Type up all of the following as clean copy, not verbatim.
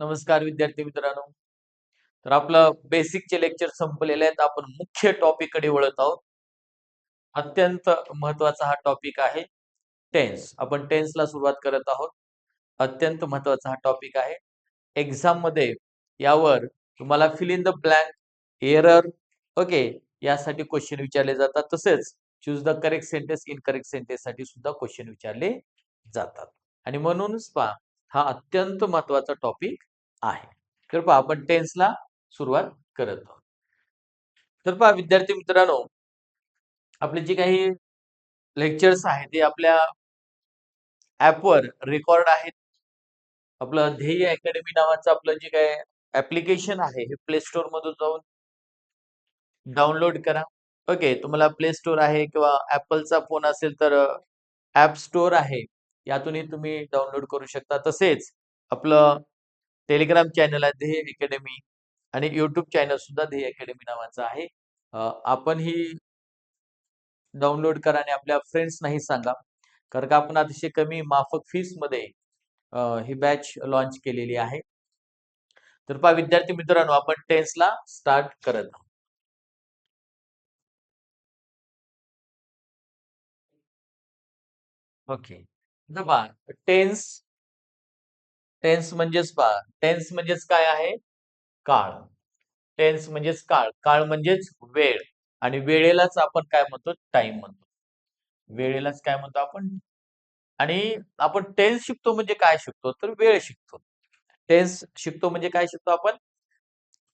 नमस्कार विद्यार्थी मित्रांनो. तर आपलं बेसिकचे लेक्चर संपलेले आहेत. आपण मुख्य टॉपिक कडे वळत आहोत. अत्यंत महत्वाचा हा टॉपिक आहे टेन्स. आपण टेन्सला सुरुवात करत आहोत. अत्यंत महत्वाचा हा टॉपिक आहे. एक्झाम मध्ये यावर तुम्हाला fill in the blank, error, okay, यासाठी क्वेश्चन विचारले जातात. तसेच choose the correct sentence, incorrect sentence साठी सुद्धा क्वेश्चन विचारले जातात. आणि म्हणूनच पहा, हा अत्यंत महत्वाचा टॉपिक आहे. तर पहा, आपण टेन्सला सुरुवात करत आहोत. तर पहा विद्यार्थी मित्रांनो, आपले जे काही लेक्चर्स आहेत ते आपल्या ॲपवर रेकॉर्ड आहेत. आपलं ध्येय अकॅडमी नावाचं आपलं जे काही ॲप्लिकेशन आहे, हे प्ले स्टोअर मधून जाऊन डाउनलोड करा. ओके, तुम्हाला प्ले स्टोअर आहे किंवा ॲपलचा फोन असेल तर ॲप स्टोअर आहे. यातूनही तुम्ही डाउनलोड करू शकता. तसेच आपलं टेलिग्राम चॅनल आहे ध्येय अकॅडमी आणि YouTube चॅनल सुद्धा ध्येय अकॅडमी नावाचं आहे. आपण ही डाउनलोड करा आणि आपल्या फ्रेंड्सनाही सांगा. कारण का आपण अतिशय कमी माफक फीसमध्ये ही बॅच लॉन्च केलेली आहे. तर पहा विद्यार्थी मित्रांनो, आपण टेन्सला स्टार्ट करत आहोत. ओके. आता पहा, टेन्स टेन्स म्हणजेच पहा, टेन्स म्हणजेच काय आहे? काळ. टेन्स म्हणजेच काळ. काळ म्हणजेच वेळ. आणि वेळेलाच आपण काय म्हणतो? टाइम म्हणतो. वेळेलाच काय म्हणतो आपण? आणि आपण टेन्स शिकतो म्हणजे काय शिकतो? तर वेळ शिकतो. टेन्स शिकतो म्हणजे काय शिकतो आपण?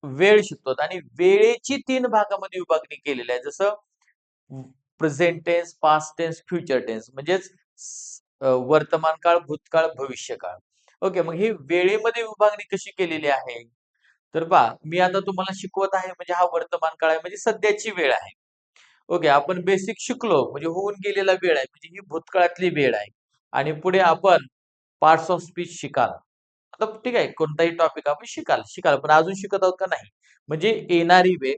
वेळ शिकतो आणि वेळेची 3 भागामध्ये विभागणी केलेली आहे. जसं present tense, past tense, future tense म्हणजेच वर्तमान काळ, भूतकाळ, भविष्यकाळ. ओके, मग ही वेळेमध्ये विभागणी कशी केलेली आहे? तर पहा, मी आता तुम्हाला शिकवत आहे म्हणजे हा वर्तमान काळ आहे म्हणजे सध्याची वेळ आहे. ओके, आपण बेसिक शिकलो म्हणजे होऊन गेलेला वेळ आहे म्हणजे ही भूतकाळातली वेळ आहे. आणि पुढे आपण पार्ट्स ऑफ स्पीच शिकाल. आता ठीक आहे, कोणताही टॉपिक आपण शिकाल. पण अजून शिकत आहोत का? नाही. म्हणजे येणारी वेळ,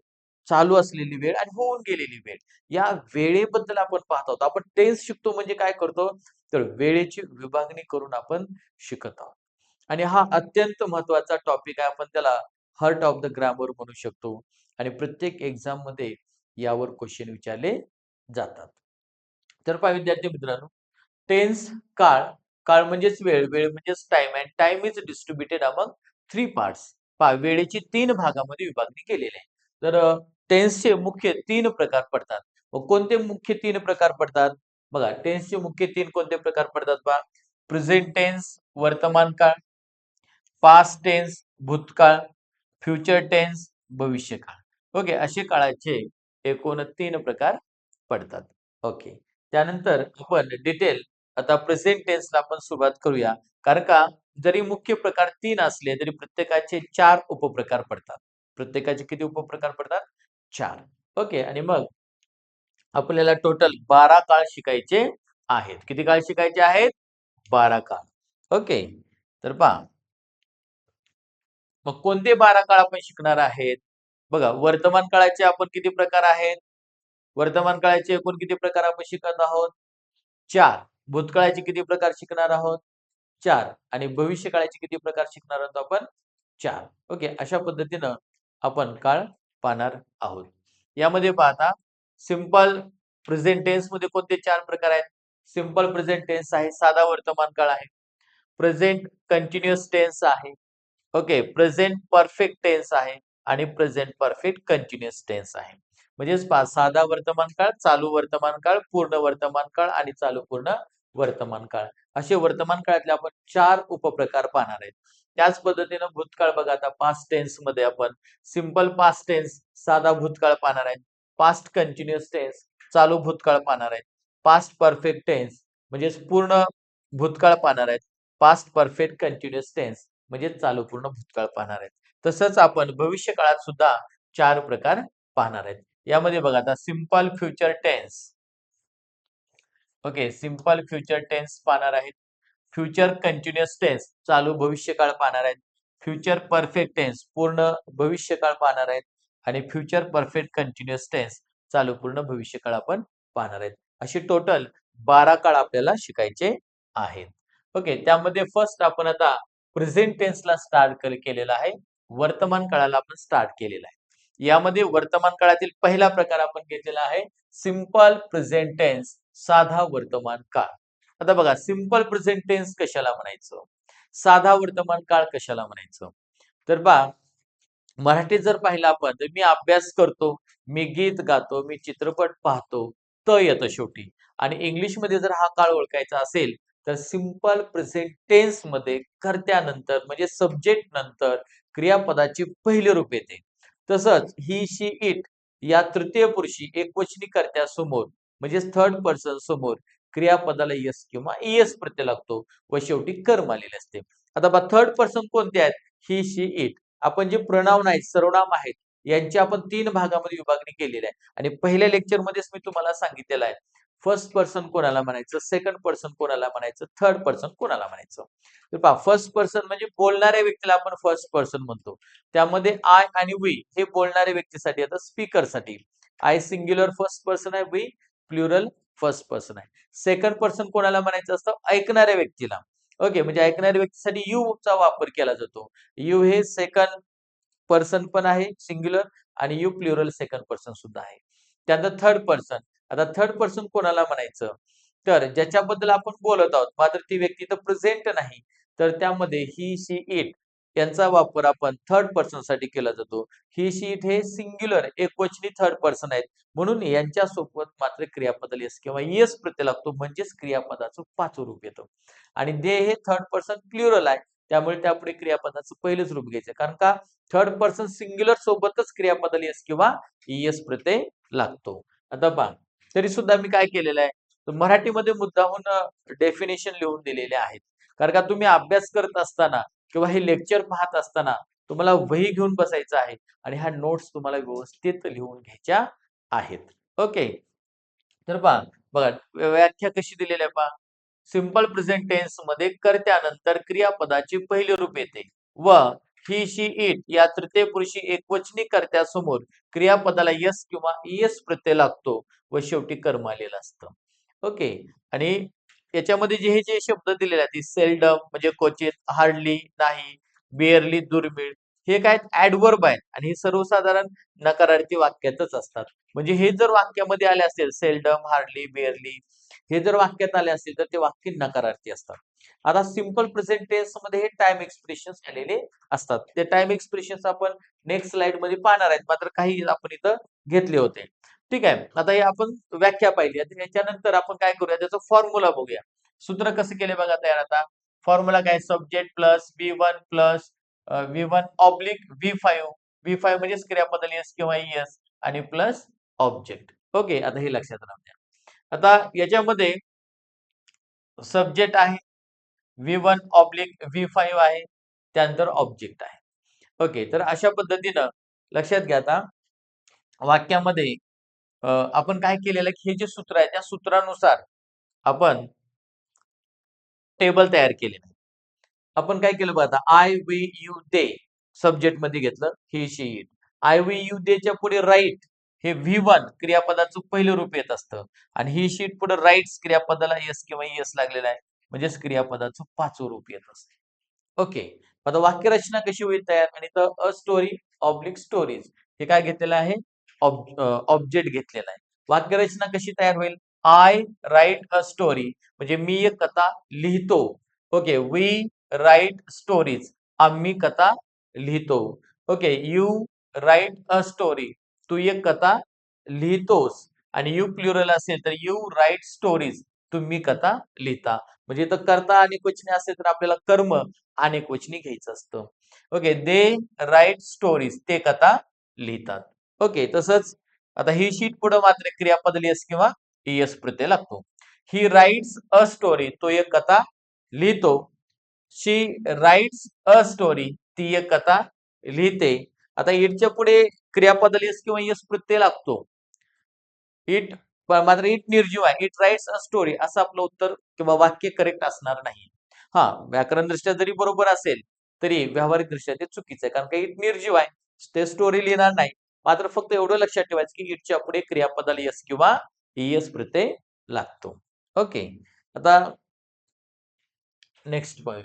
चालू असलेली वेळ आणि होऊन गेलेली वेळ. या वेळेबद्दल आपण पाहत आहोत. आपण टेन्स शिकतो म्हणजे काय करतो? तर वेळेची विभागणी करून आपण शिकत आहोत. आणि हा अत्यंत महत्वाचा टॉपिक आहे. आपण त्याला हार्ट ऑफ द ग्रामर म्हणू शकतो. आणि प्रत्येक एक्झाममध्ये यावर क्वेश्चन विचारले जातात. तर पहा विद्यार्थी मित्रांनो, टेन्स काळ, काळ म्हणजेच वेळ, वेळ म्हणजेच time and time is distributed among 3 parts. पहा, वेळेची 3 भागामध्ये विभागणी केलेली आहे. तर टेन्सचे मुख्य 3 प्रकार पडतात. मग कोणते मुख्य 3 प्रकार पडतात? बघा, टेन्सचे मुख्य 3 कोणते प्रकार पडतात पहा. प्रेझेंट टेन्स, वर्तमान काळ, पास्ट टेन्स, भूतकाळ, फ्युचर टेन्स, भविष्यकाळ. ओके, असे काळाचे एकूण 3 प्रकार पडतात. ओके. त्यानंतर आपण डिटेल आता प्रेझेंट टेन्सला आपण सुरुवात करूया. कारण का जरी मुख्य प्रकार 3 असले तरी प्रत्येकाचे 4 उपप्रकार पडतात. प्रत्येकाचे किती उपप्रकार पडतात? 4. ओके, आणि मग आपल्याला टोटल 12 काळ शिकायचे आहेत. किती काळ शिकायचे आहेत? 12 काळ. ओके. तर पहा, मग कोणते 12 काळ आपण शिकणार आहेत? बघा, वर्तमान काळाचे आपण किती प्रकार आहेत? वर्तमान काळाचे एकूण किती प्रकार आपण शिकत आहोत? 4. भूतकाळाचे किती प्रकार शिकणार आहोत? 4. आणि भविष्य काळाचे किती प्रकार शिकणार आहोत आपण? 4. ओके. अशा पद्धतीनं आपण काळ पाहणार आहोत. यामध्ये पाहता सिंपल प्रेझेंट टेन्स मध्ये कोणते 4 प्रकार आहेत? सिंपल प्रेझेंट टेन्स आहे, साधा वर्तमान काळ आहे. प्रेझेंट कंटिन्युअस टेन्स आहे. ओके, प्रेझेंट परफेक्ट टेन्स आहे आणि प्रेझेंट परफेक्ट कंटिन्युअस टेन्स आहे. म्हणजेच पहा, साधा वर्तमान काळ, चालू वर्तमान काळ, पूर्ण वर्तमान काळ आणि चालू पूर्ण वर्तमान काळ. असे वर्तमान काळातले आपण 4 उपप्रकार पाहणार आहेत. त्याच पद्धतीनं भूतकाळ बघा, आता पास्ट टेन्स मध्ये आपण सिंपल पास्ट टेन्स, साधा भूतकाळ पाहणार आहेत. पास्ट कंटिन्युअस टेन्स, चालू भूतकाळ पाहणार आहेत. पास्ट परफेक्ट टेन्स म्हणजेच पूर्ण भूतकाळ पाहणार आहेत. पास्ट परफेक्ट कंटिन्युअस टेन्स म्हणजे चालू पूर्ण भूतकाळ पाहणार आहेत. तसंच आपण भविष्य काळात सुद्धा 4 प्रकार पाहणार आहेत. यामध्ये बघा, आता simple future tense. Okay, simple future tense पाहणार आहेत. फ्युचर कंटिन्युअस टेन्स, चालू भविष्यकाळ पाहणार आहेत. फ्युचर परफेक्ट टेन्स, पूर्ण भविष्यकाळ पाहणार आहेत. आणि फ्युचर परफेक्ट कंटिन्युअस टेन्स, चालू पूर्ण भविष्यकाळ आपण पाहणार आहेत. अशी टोटल 12 काळ आपल्याला शिकायचे आहेत. ओके, त्यामध्ये फर्स्ट आपण आता प्रेझेंट टेन्सला स्टार्ट केलेला आहे, वर्तमान काळाला आपण स्टार्ट केलेला आहे. यामध्ये वर्तमान काळातील पहिला प्रकार आपण घेतलेला आहे सिंपल प्रेझेंट टेन्स, साधा वर्तमान काळ. आता बघा सिंपल प्रेझेंट टेन्स कशाला म्हणायचं, साधा वर्तमान काळ कशाला म्हणायचं, तर मराठीत जर पाहिलं आपण तर मी अभ्यास करतो, मी गीत गातो, मी चित्रपट पाहतो, येतं शेवटी. आणि इंग्लिशमध्ये जर हा काळ ओळखायचा असेल तर सिंपल प्रेझेंट टेन्स मध्ये कर्त्यानंतर म्हणजे सब्जेक्ट नंतर क्रियापदाची पहिली रूप येते. तसंच ही, शी, इट या तृतीय पुरुषी एकवचनी कर्त्यासमोर म्हणजे थर्ड पर्सन समोर क्रियापदाला यस किंवा ईएस प्रत्यय लागतो व शेवटी कर्म आलेले असते. आता थर्ड पर्सन कोणते आहेत? ही, शी, इट. आपण जे प्रोनाउन आहेत, सर्वनाम आहेत, यांची आपण 3 भागामध्ये विभागणी केलेली आहे आणि पहिल्या लेक्चरमध्येच मी तुम्हाला सांगितलेलं आहे. फर्स्ट पर्सन कोणाला म्हणायचं, सेकंड पर्सन कोणाला म्हणायचं, थर्ड पर्सन कोणाला म्हणायचं. तर पहा फर्स्ट पर्सन म्हणजे बोलणाऱ्या व्यक्तीला आपण फर्स्ट पर्सन म्हणतो. त्यामध्ये आय आणि वी हे बोलणाऱ्या व्यक्तीसाठी येतं, स्पीकरसाठी. आय सिंग्युलर फर्स्ट पर्सन आहे, वी प्लुरल फर्स्ट पर्सन आहे. सेकंड पर्सन कोणाला म्हणायचं असतं? ऐकणाऱ्या व्यक्तीला. ओके, म्हणजे ऐकणाऱ्या व्यक्तीसाठी यू चा वापर केला जातो. यू हे सेकंड पर्सन पण आहे सिंग्युलर आणि यू प्लुरल सेकंड पर्सन सुद्धा आहे. त्यानंतर थर्ड पर्सन. आता थर्ड पर्सन कोणाला म्हणायचं? तर ज्याच्याबद्दल आपण बोलत आहोत मात्र ती व्यक्ती तर प्रेझेंट नाही, तर त्यामध्ये ही, शी, इट यांचा वापर आपण थर्ड पर्सन साठी केला जातो. ही, शी, इट हे सिंग्युलर एकवचनी थर्ड पर्सन आहेत, म्हणून यांच्या सोबत मात्र क्रियापदाला येस किंवा येस प्रत्यय लागतो, म्हणजेच क्रियापदाचं पाचवं रूप येतं. आणि दे हे थर्ड पर्सन प्लुरल आहे, त्यामुळे त्यापुढे क्रियापदाचं पहिलंच रूप घ्यायचं. कारण का? थर्ड पर्सन सिंग्युलर सोबतच क्रियापदाला येस किंवा ईएस प्रत्यय लागतो. आता पहा, तरी सुद्धा मी काय केलेलं आहे, तर मराठीमध्ये मुद्दामून डेफिनेशन लिहून दिलेले आहेत. कारण का तुम्ही अभ्यास करत असताना किंवा हे लेक्चर पाहत असताना तुम्हाला वही घेऊन बसायचं आहे आणि ह्या नोट्स तुम्हाला व्यवस्थित लिहून घ्यायच्या आहेत. ओके, तर बघा व्याख्या कशी दिलेली आहे पहा. सिंपल प्रेझेंट टेन्स मध्ये कर्त्यानंतर क्रियापदाची पहिली रूप येते व ही, शी, इट या तृतीय पुरुषी एकवचनी कर्त्यासमोर क्रियापदाला यस किंवा ईएस प्रत्यय लागतो व शेवटी कर्म आलेलं असतं. ओके, आणि याच्यामध्ये जे शब्द दिलेले आहेत सेल्डम म्हणजे क्वचित, हार्डली नाही, बेअरली दुर्मिळ, हे काय ऍडवर्ब आहेत आणि हे सर्वसाधारण नकारार्थी वाक्यातच असतात. म्हणजे हे जर वाक्यामध्ये आले असेल सेल्डम, हार्डली, बेअरली हे जर वाक्यात आले असतील तर ते वाक्य नकारार्थी असतात. आता सिंपल प्रेझेंट टेन्स मध्ये हे टाइम एक्सप्रेशन्स आलेले असतात. ते टाइम एक्सप्रेशन्स आपण नेक्स्ट स्लाइड मध्ये पाहणार आहेत, मात्र काही आपण इथं घेतले होते. ठीक आहे, आता हे आपण व्याख्या पाहिली. याच्यानंतर आपण काय करूया, त्याचं फॉर्म्युला बघूया. सूत्र कसं केले बघा तयार. आता फॉर्म्युला काय, subject plus V1 plus V1 oblique V5. V5 म्हणजेच क्रियापदाला येस किंवा ईएस आणि प्लस ऑब्जेक्ट. ओके, आता हे लक्षात राहू द्या. आता याच्यामध्ये सब्जेक्ट आहे, V1 ऑब्लिक V5 आहे, त्यानंतर ऑब्जेक्ट आहे. ओके, तर अशा पद्धतीनं लक्षात घ्या. आता वाक्यामध्ये आपण काय केलेलं की हे जे सूत्र आहे त्या सूत्रानुसार आपण टेबल तयार केलेलं. आपण काय केलं बघा, आता I, we, you, they subject मध्ये घेतलं, he, she, it. I, we, you, they च्या पुढे राईट हे V1 क्रियापदाचं पहिलं रूप येत असतं आणि ही शीट पुढे राईट्स क्रियापदाला यस किंवा यस लागलेला आहे, म्हणजेच क्रियापदाचं पाचवं रूप येत असतं. ओके, आता वाक्यरचना कशी होईल तयार, आणि तर अ स्टोरी ऑब्लिक स्टोरीज हे काय घेतलेलं आहे, ऑब्जेक्ट घेतलेला आहे. वाक्यरचना कशी तयार होईल, आय राईट अ स्टोरी म्हणजे मी एक कथा लिहितो. ओके, वी राईट स्टोरीज आम्ही कथा लिहितो. Okay, you write a story तू एक कथा लिहितोस. आणि यू प्लुरल असेल तर यू राईट स्टोरीज तुम्ही कथा लिहिता. म्हणजे इथं कर्ता अनेक वचनी असेल तर आपल्याला कर्म अनेक वचनी घ्यायचं असतं. ओके, दे राईट स्टोरीज ते कथा लिहितात. ओके, तसंच आता ही शीट पुढे मात्र क्रियापद येस किंवा ईएस प्रत्यय लागतो. ही राईट्स अ स्टोरी तो एक कथा लिहितो. शी राईट्स अ स्टोरी ती एक कथा लिहिते. आता इटच्या पुढे क्रियापद येस किंवा ईएस प्रत्यय लागतो. इट मात्र इट निर्जीव आहे. इट राईट्स अ स्टोरी असं आपलं उत्तर किंवा वाक्य करेक्ट असणार नाही. हा, व्याकरणदृष्ट्या जरी बरोबर असेल तरी व्यावहारिक दृष्ट्या ते चुकीचं आहे, कारण का इट निर्जीव आहे, ते स्टोरी लिहिणार नाही. मात्र फक्त एवढं लक्षात ठेवायचं की इटच्या पुढे क्रियापदाला यस किंवा ईएस प्रत्यय लागतो. ओके, आता नेक्स्ट बघूया.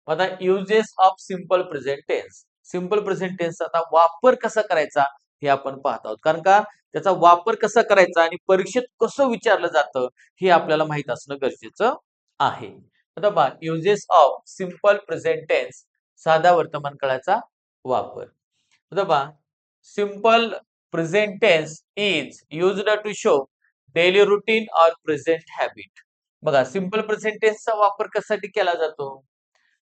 आता uses of simple present tense. Simple present tense आता वापर कसा करायचा हे आपण पाहत आहोत. कारण का त्याचा वापर कसा करायचा आणि परीक्षेत कसं विचारलं जातं हे आपल्याला माहित असणं गरजेचं आहे. आता पहा uses of simple present tense, साधा वर्तमान काळाचा वापर. आता पहा simple present tense is used to show daily routine or present habit. बघा सिंपल प्रेझेंट टेन्सचा वापर कशासाठी केला जातो?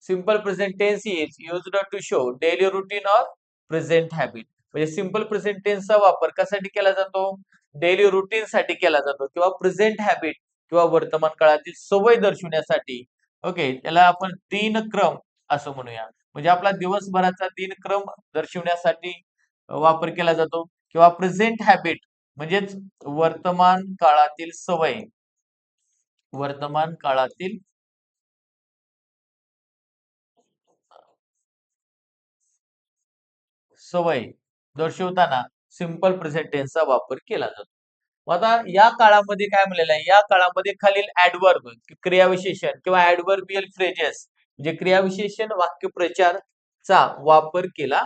Simple present tense is used to show daily routine or present habit. म्हणजे सिंपल प्रेझेंट टेन्सचा वापर कशासाठी केला जातो? डेली रुटीन साठी केला जातो किंवा प्रेझेंट हॅबिट किंवा वर्तमान काळातील सवय दर्शवण्यासाठी. ओके, त्याला आपण दिनक्रम असं म्हणूया. म्हणजे आपला दिवसभराचा दिनक्रम दर्शवण्यासाठी वापर केला जातो किंवा प्रेझेंट हॅबिट म्हणजेच वर्तमान काळातील सवय, वर्तमान काळातील सवय दर्शवताना सिंपल प्रेझेंट टेन्सचा वापर केला जातो. आता या काळामध्ये काय म्हणलेलं आहे? या काळामध्ये खालील ऍडवर्ब क्रियाविशेषण किंवा ऍडवर्बियल फ्रेजेस म्हणजे क्रियाविशेषण वाक्यप्रचारचा वापर केला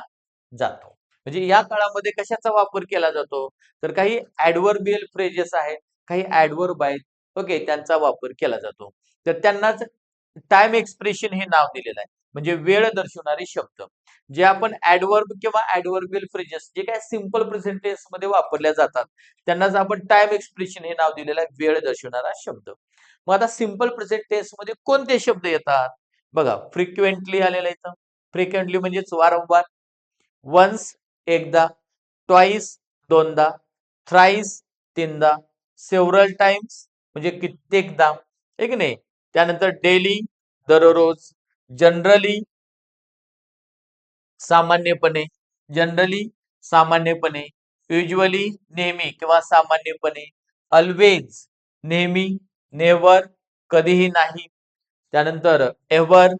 जातो. म्हणजे या काळामध्ये कशाचा वापर केला जातो? तर काही ऍडवर्बियल फ्रेजेस आहेत, काही ऍडवर्ब आहेत. ओके, त्यांचा वापर केला जातो. तर त्यांनाच टाइम एक्सप्रेशन हे नाव दिलेलं आहे. म्हणजे वेळ दर्शवणारे शब्द. जे आपण ऍडवर्ब किंवा ऍडवर्बियल फ्रेजेस जे काय सिंपल प्रेझेंट टेन्स मध्ये वापरल्या जातात त्यांनाच आपण टाइम एक्सप्रेशन हे नाव दिलेलं आहे, वेळ दर्शवणारा शब्द. मग आता सिंपल प्रेझेंट टेन्स मध्ये कोणते शब्द येतात? बघा फ्रिक्वेंटली आलेलं इथं. फ्रिक्वेंटली म्हणजेच वारंवार. वन्स एकदा, ट्वाइस दोनदा, थ्राइस तीनदा, सेव्हरल टाइम्स म्हणजे कित्येकदा, आहे की नाही? त्यानंतर डेली दररोज, जनरली सामान्यपणे, जनरली सामान्यपणे, युजली नेहमी किंवा सामान्यपणे, ऑलवेज नेहमी, नेव्हर कधीही नाही, त्यानंतर एव्हर,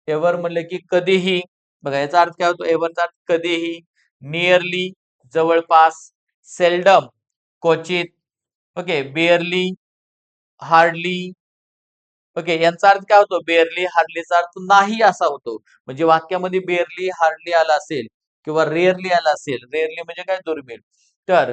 एव्हर म्हणलं की कधीही. बघा याचा अर्थ काय होतो? एव्हरचा अर्थ कधीही, नियरली जवळपास, सेल्डम क्वचित, ओके, बेअरली, हार्डली. ओके, यांचा अर्थ काय होतो? बेअरली हार्डलीचा अर्थ नाही असा होतो. म्हणजे वाक्यामध्ये बेअरली हार्डली आला असेल किंवा रेअरली आला असेल, रेअरली म्हणजे काय? दुर्मिळ. तर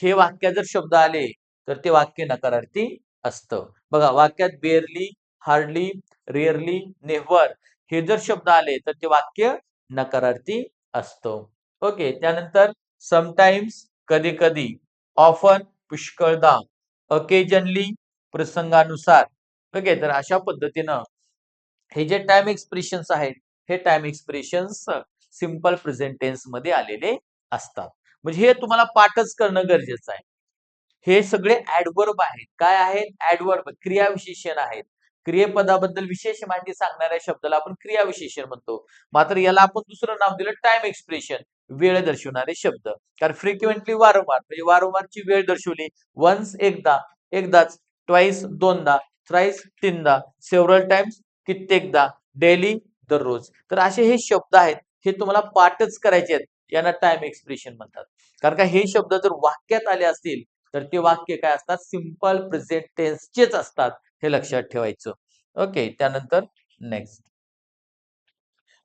हे वाक्यात जर शब्द आले तर ते वाक्य नकारार्थी असतं. बघा वाक्यात बेअरली, हार्डली, रेअरली, नेव्हर हे जर शब्द आले तर ते वाक्य नकारार्थी असतं. ओके, त्यानंतर समटाइम्स कधी कधी, ऑफन पुष्कळदा, अकेजनली प्रसंगानुसार. ओके, तर अशा पद्धतीनं हे जे टाइम एक्सप्रेशन्स आहेत हे time expressions simple present tense मध्ये आलेले असतात. म्हणजे हे तुम्हाला पाठच करणं गरजेचं आहे. हे सगळे ऍडवर्ब आहेत. काय आहेत? ऍडवर्ब क्रियाविशेषण आहेत. क्रियापदाबद्दल विशेष माहिती सांगणाऱ्या शब्दाला आपण क्रियाविशेषण म्हणतो. मात्र याला आपण दुसरं नाव दिलं टाइम एक्सप्रेशन, वेळ दर्शवणारे शब्द. कारण फ्रिक्वेंटली वारंवार म्हणजे वारंवारची वेळ दर्शवली. वन्स एकदा, एकदाच, ट्वाइस दोनदा, थ्राइस तीनदा, सेव्हरल टाइम्स कित्येकदा, डेली दररोज. तर असे हे शब्द आहेत. हे तुम्हाला पाठच करायचे आहेत. यांना टाइम एक्सप्रेशन म्हणतात. कारण का हे शब्द जर वाक्यात आले असतील तर ते वाक्य काय असतात? सिंपल प्रेझेंट टेन्सचेच असतात. हे लक्षात ठेवायचं. ओके, त्यानंतर नेक्स्ट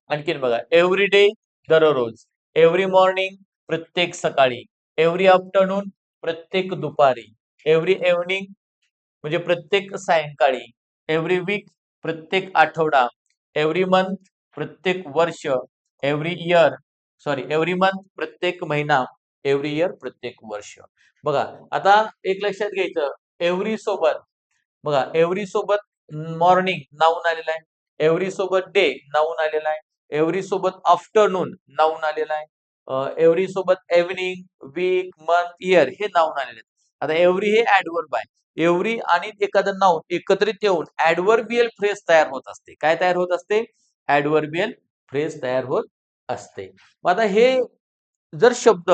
आणखीन बघा एव्हरी डे दररोज, एव्हरी मॉर्निंग प्रत्येक सकाळी, एव्हरी आफ्टरनून प्रत्येक दुपारी, एव्हरी इव्हनिंग म्हणजे प्रत्येक सायंकाळी, एव्हरी वीक प्रत्येक आठवडा, एव्हरी मंथ प्रत्येक वर्ष, एव्हरी इयर एव्हरी मंथ प्रत्येक महिना, एव्हरी इयर प्रत्येक वर्ष. बघा आता एक लक्षात घ्यायचं, एव्हरी सोबत बघा एव्हरी सोबत मॉर्निंग नाऊन आलेला आहे, एव्हरी सोबत डे नाऊन आलेला आहे, एव्हरी सोबत आफ्टरनून नाऊन आलेला आहे, एव्हरी सोबत इव्हनिंग, वीक, मंथ, इयर हे नाऊन आलेले आहेत. आता एव्हरी हे ऍडवर्ब आहे. एव्हरी आणि एखादं नाऊन एकत्रित येऊन ऍडवर्बियल फ्रेज तयार होत असते. काय तयार होत असते? ऍडवर्बियल फ्रेज तयार होत असते. मग आता हे जर शब्द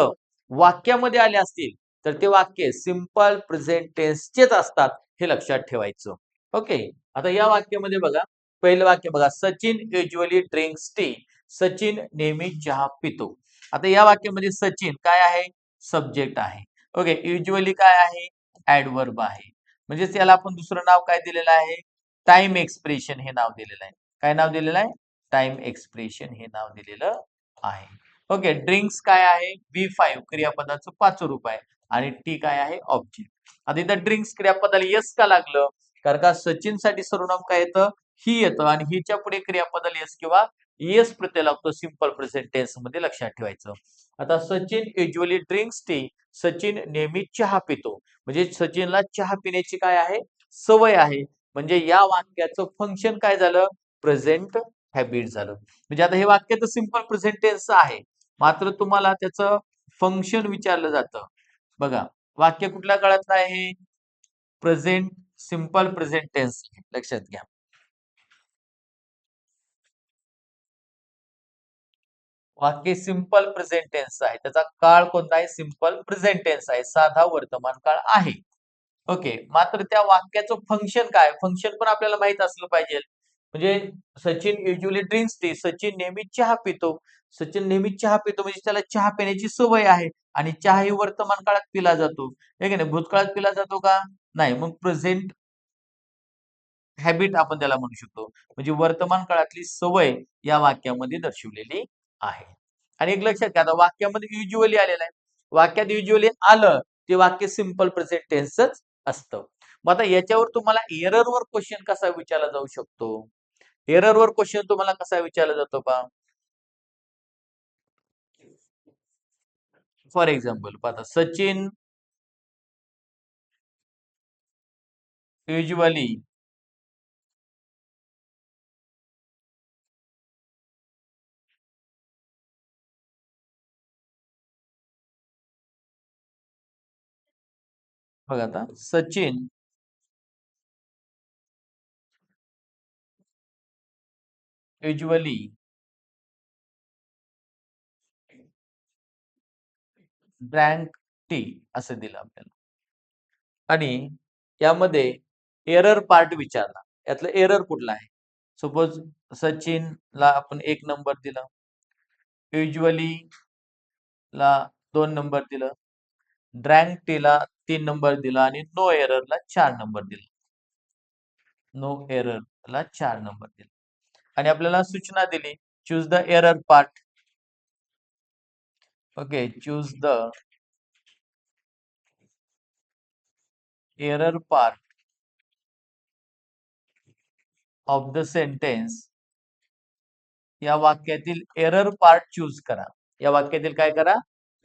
वाक्यामध्ये आले असतील तर ते वाक्य सिंपल प्रेझेंट टेन्सचेच असतात. हे लक्षात ठेवायचं. ओके, आता या वाक्यामध्ये बघा पहिलं वाक्य बघा, Sachin usually drinks T. Sachin नेहमी चहा पितो. आता या वाक्यामध्ये सचिन काय आहे? सब्जेक्ट आहे. ओके, युजली काय आहे? ऍडवर्ब आहे. म्हणजे त्याला आपण दुसरं नाव काय दिलेलं आहे? टाइम एक्सप्रेशन हे नाव दिलेलं आहे. काय नाव दिलेलं आहे? टाइम एक्सप्रेशन हे नाव दिलेलं आहे. ओके, ड्रिंक्स काय आहे? V5 क्रियापदाचं पाच रूप आहे आणि टी काय आहे? ऑब्जेक्ट. आता इथं ड्रिंक्स क्रियापदाला यस का लागलं? कारण का सचिनसाठी सर्वनाम काय येतं? ही येतं आणि हिच्या पुढे क्रियापदाला यस किंवा येस प्रत्यय लागतो सिंपल प्रेझेंट टेन्स मध्ये, लक्षात ठेवायचं. आता Sachin usually drinks T. Sachin नेहमी चहा पितो. म्हणजे सचिनला चहा पिण्याची काय आहे? सवय आहे. म्हणजे या वाक्याचं फंक्शन काय झालं? प्रेझेंट हॅबिट झालं. म्हणजे आता हे वाक्य तर सिंपल प्रेझेंट टेन्स आहे, मात्र तुम्हाला त्याचं फंक्शन विचारलं जातं. बघा, वाक्य कुठल्या काळातलं आहे? प्रेझेंट, सिंपल प्रेझेंट टेन्स, लक्षात घ्या. वाक्य सिंपल प्रेझेंट टेन्स आहे, त्याचा काळ कोणता आहे? सिंपल प्रेझेंट टेन्स आहे, साधा वर्तमान काळ आहे. ओके, मात्र त्या वाक्याचं फंक्शन काय? फंक्शन पण आपल्याला माहित असलं पाहिजे. म्हणजे Sachin usually drinks T. Sachin नेहमी चहा पितो. सचिन नेहमी चहा पितो म्हणजे त्याला चहा पिण्याची सवय आहे आणि चहा ही वर्तमान काळात पिला जातो. हे की नाही? भूतकाळात पिला जातो का? नाही. मग प्रेझेंट हॅबिट आपण त्याला म्हणू शकतो. म्हणजे वर्तमान काळातली सवय या वाक्यामध्ये दर्शवलेली आहे. आणि एक लक्षात घ्या, आता वाक्यामध्ये युज्युअली आलेलं आहे. वाक्यात युज्युअली आलं ते वाक्य सिंपल प्रेझेंट टेन्सच असतं. मग आता याच्यावर तुम्हाला एररवर क्वेश्चन कसा विचारला जाऊ शकतो? एररवर क्वेश्चन तुम्हाला कसा विचारला जातो पहा. फॉर एक्झाम्पल पहा, सचिन युज्युअली बघा, आता सचिन युज्युअली ड्रँक टी असं दिलं आपल्याला आणि यामध्ये एरर पार्ट विचारला. यातलं एरर कुठला आहे? सपोज सचिनला आपण 1 नंबर दिला, युज्युअली ला 2 नंबर दिलं, ड्रँक टीला 3 नंबर दिला आणि नो एररला 4 नंबर दिला. नो एररला 4 नंबर दिला. आणि आपल्याला सूचना दिली, choose the error part. Okay, choose the error part of the sentence. या वाक्यातील एरर पार्ट चूज करा. या वाक्यातील काय करा?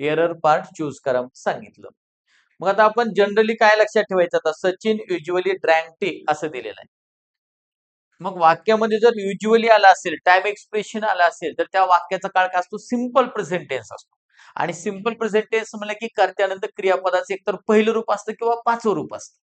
एरर पार्ट चूज करा सांगितलं. मग आता आपण जनरली काय लक्षात ठेवायचं? आता सचिन युज्युअली ड्रँक टी असं दिलेलं आहे. मग वाक्यामध्ये जर युज्युअली आला असेल, टाइम एक्सप्रेशन आला असेल, तर त्या वाक्याचा काळ काय असतो? सिंपल प्रेझेंट टेन्स असतो. आणि सिंपल प्रेझेंट टेन्स म्हणलं की कर्त्यानंतर क्रियापदाचं एकतर पहिलं रूप असतं किंवा पाचवं रूप असतं.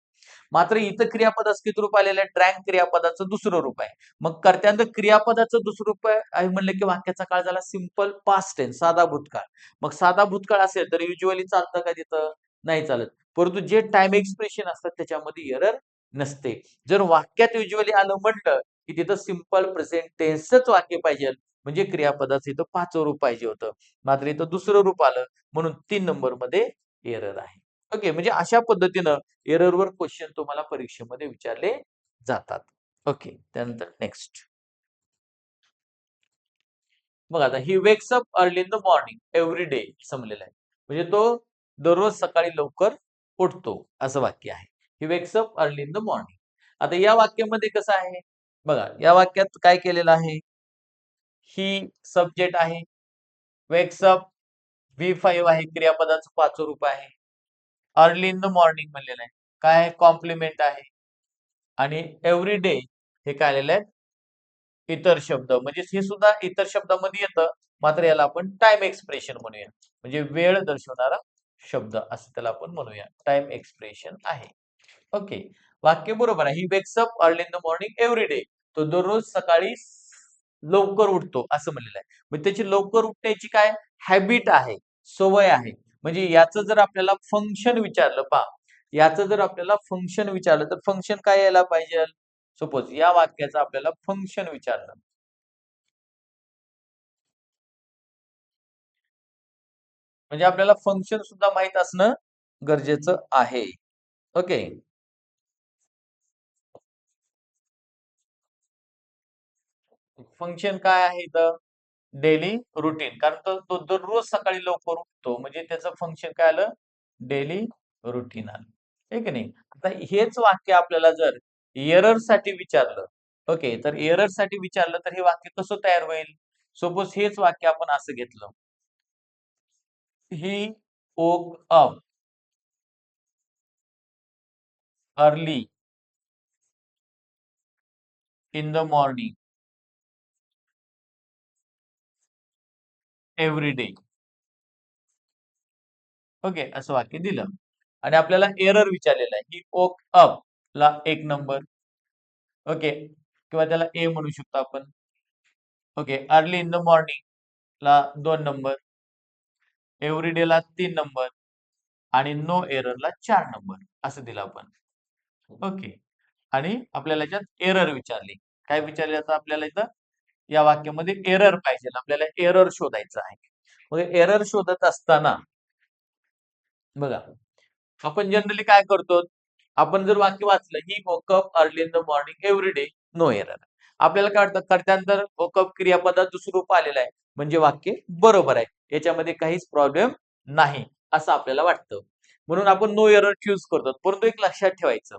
मात्र इथं क्रियापदाचं किती रूप आलेलं आहे? ड्रँक क्रियापदाचं दुसरं रूप आहे. मग कर्त्यानंतर क्रियापदाचं दुसरं रूप आहे म्हणलं की वाक्याचा काळ झाला सिंपल पास्ट टेन्स, साधा भूतकाळ. मग साधा भूतकाळ असेल तर युज्युअली चालतं का तिथं? नाही चालत. परंतु जे टाइम एक्सप्रेशन असतात त्याच्यामध्ये एरर नसते. जर वाक्यात युज्युअली आलं म्हटलं की तिथं सिंपल प्रेझेंट टेन्सच वाक्य पाहिजे, म्हणजे क्रियापदाचं इथं पाचवं रूप पाहिजे होतं. मात्र इथं दुसरं रूप आलं म्हणून 3 नंबर मध्ये एरर आहे. ओके, म्हणजे अशा पद्धतीनं एररवर क्वेश्चन तुम्हाला परीक्षेमध्ये विचारले जातात. ओके, त्यानंतर नेक्स्ट बघा, आता he wakes up early in the morning every day समजलेलं आहे. म्हणजे तो दररोज सकाळी लवकर उठतो असं वाक्य आहे. He wakes up early in the morning. आता या वाक्यामध्ये कसं आहे? बघा, या वाक्यात काय केलेलं आहे? ही सब्जेक्ट आहे, वेक्स अप V5 आहे, क्रियापदाचं पाचवं रूप आहे. अर्ली इन द मॉर्निंग म्हणलेलं आहे. काय? कॉम्प्लिमेंट आहे. आणि एव्हरी डे हे काय आलेलं आहे? इतर शब्द. म्हणजे हे सुद्धा इतर शब्दामध्ये येतं. मात्र याला आपण टाइम एक्सप्रेशन म्हणूया. म्हणजे वेळ दर्शवणारा शब्द असं त्याला आपण म्हणूया. टाइम एक्सप्रेशन आहे. ओके. वाक्य बरोबर आहे. He wakes up early in the morning every day. तो दररोज सकाळी लवकर उठतो असं म्हणलेलं आहे. म्हणजे त्याची लवकर उठण्याची काय हॅबिट आहे, सवय आहे. म्हणजे याचं जर आपल्याला फंक्शन विचारलं पहा, याचं जर आपल्याला फंक्शन विचारलं तर फंक्शन काय यायला पाहिजे? सपोज या वाक्याचं आपल्याला फंक्शन विचारलं. म्हणजे आपल्याला फंक्शन सुद्धा माहित असणं गरजेचं आहे. ओके. फंक्शन काय आहे इथं? Daily routine. कारण तो दररोज सकाळी लवकर उठतो म्हणजे त्याचं फंक्शन काय आलं? डेली रुटीन आलं. आहे की नाही? आता हेच वाक्य आपल्याला जर एरर साठी विचारलं, ओके, तर एरर साठी विचारलं तर हे वाक्य कसं तयार होईल? सपोज हेच वाक्य आपण असं घेतलं. ही woke up early in the morning every day. Okay, असं वाक्य दिलं आणि आपल्याला एरर विचारलेला आहे. ही woke up ला 1 नंबर, ओके, किंवा त्याला ए म्हणू शकतो आपण. Okay, early in the morning ला 2 नंबर, एव्हरी डे ला 3 नंबर आणि नो एरर ला 4 नंबर असं दिलं आपण. ओके, आणि आपल्याला याच्यात एरर विचारली. काय विचारले आता आपल्याला इथं? या वाक्यामध्ये एरर पाहिजे. आपल्याला एरर शोधायचा आहे. मग एरर शोधत असताना बघा, आपण जनरली काय करतो? आपण जर वाक्य वाचलं, he woke up early in the morning every day, no error. आपल्याला काय वाटतं? कर्त्यानंतर वोक अप क्रियापदाचं स्वरूप आलेलं आहे. म्हणजे वाक्य बरोबर आहे. याच्यामध्ये काहीच प्रॉब्लेम नाही, असं आपल्याला वाटतं. म्हणून आपण नो एरर चूज करतो. परंतु एक लक्षात ठेवायचं,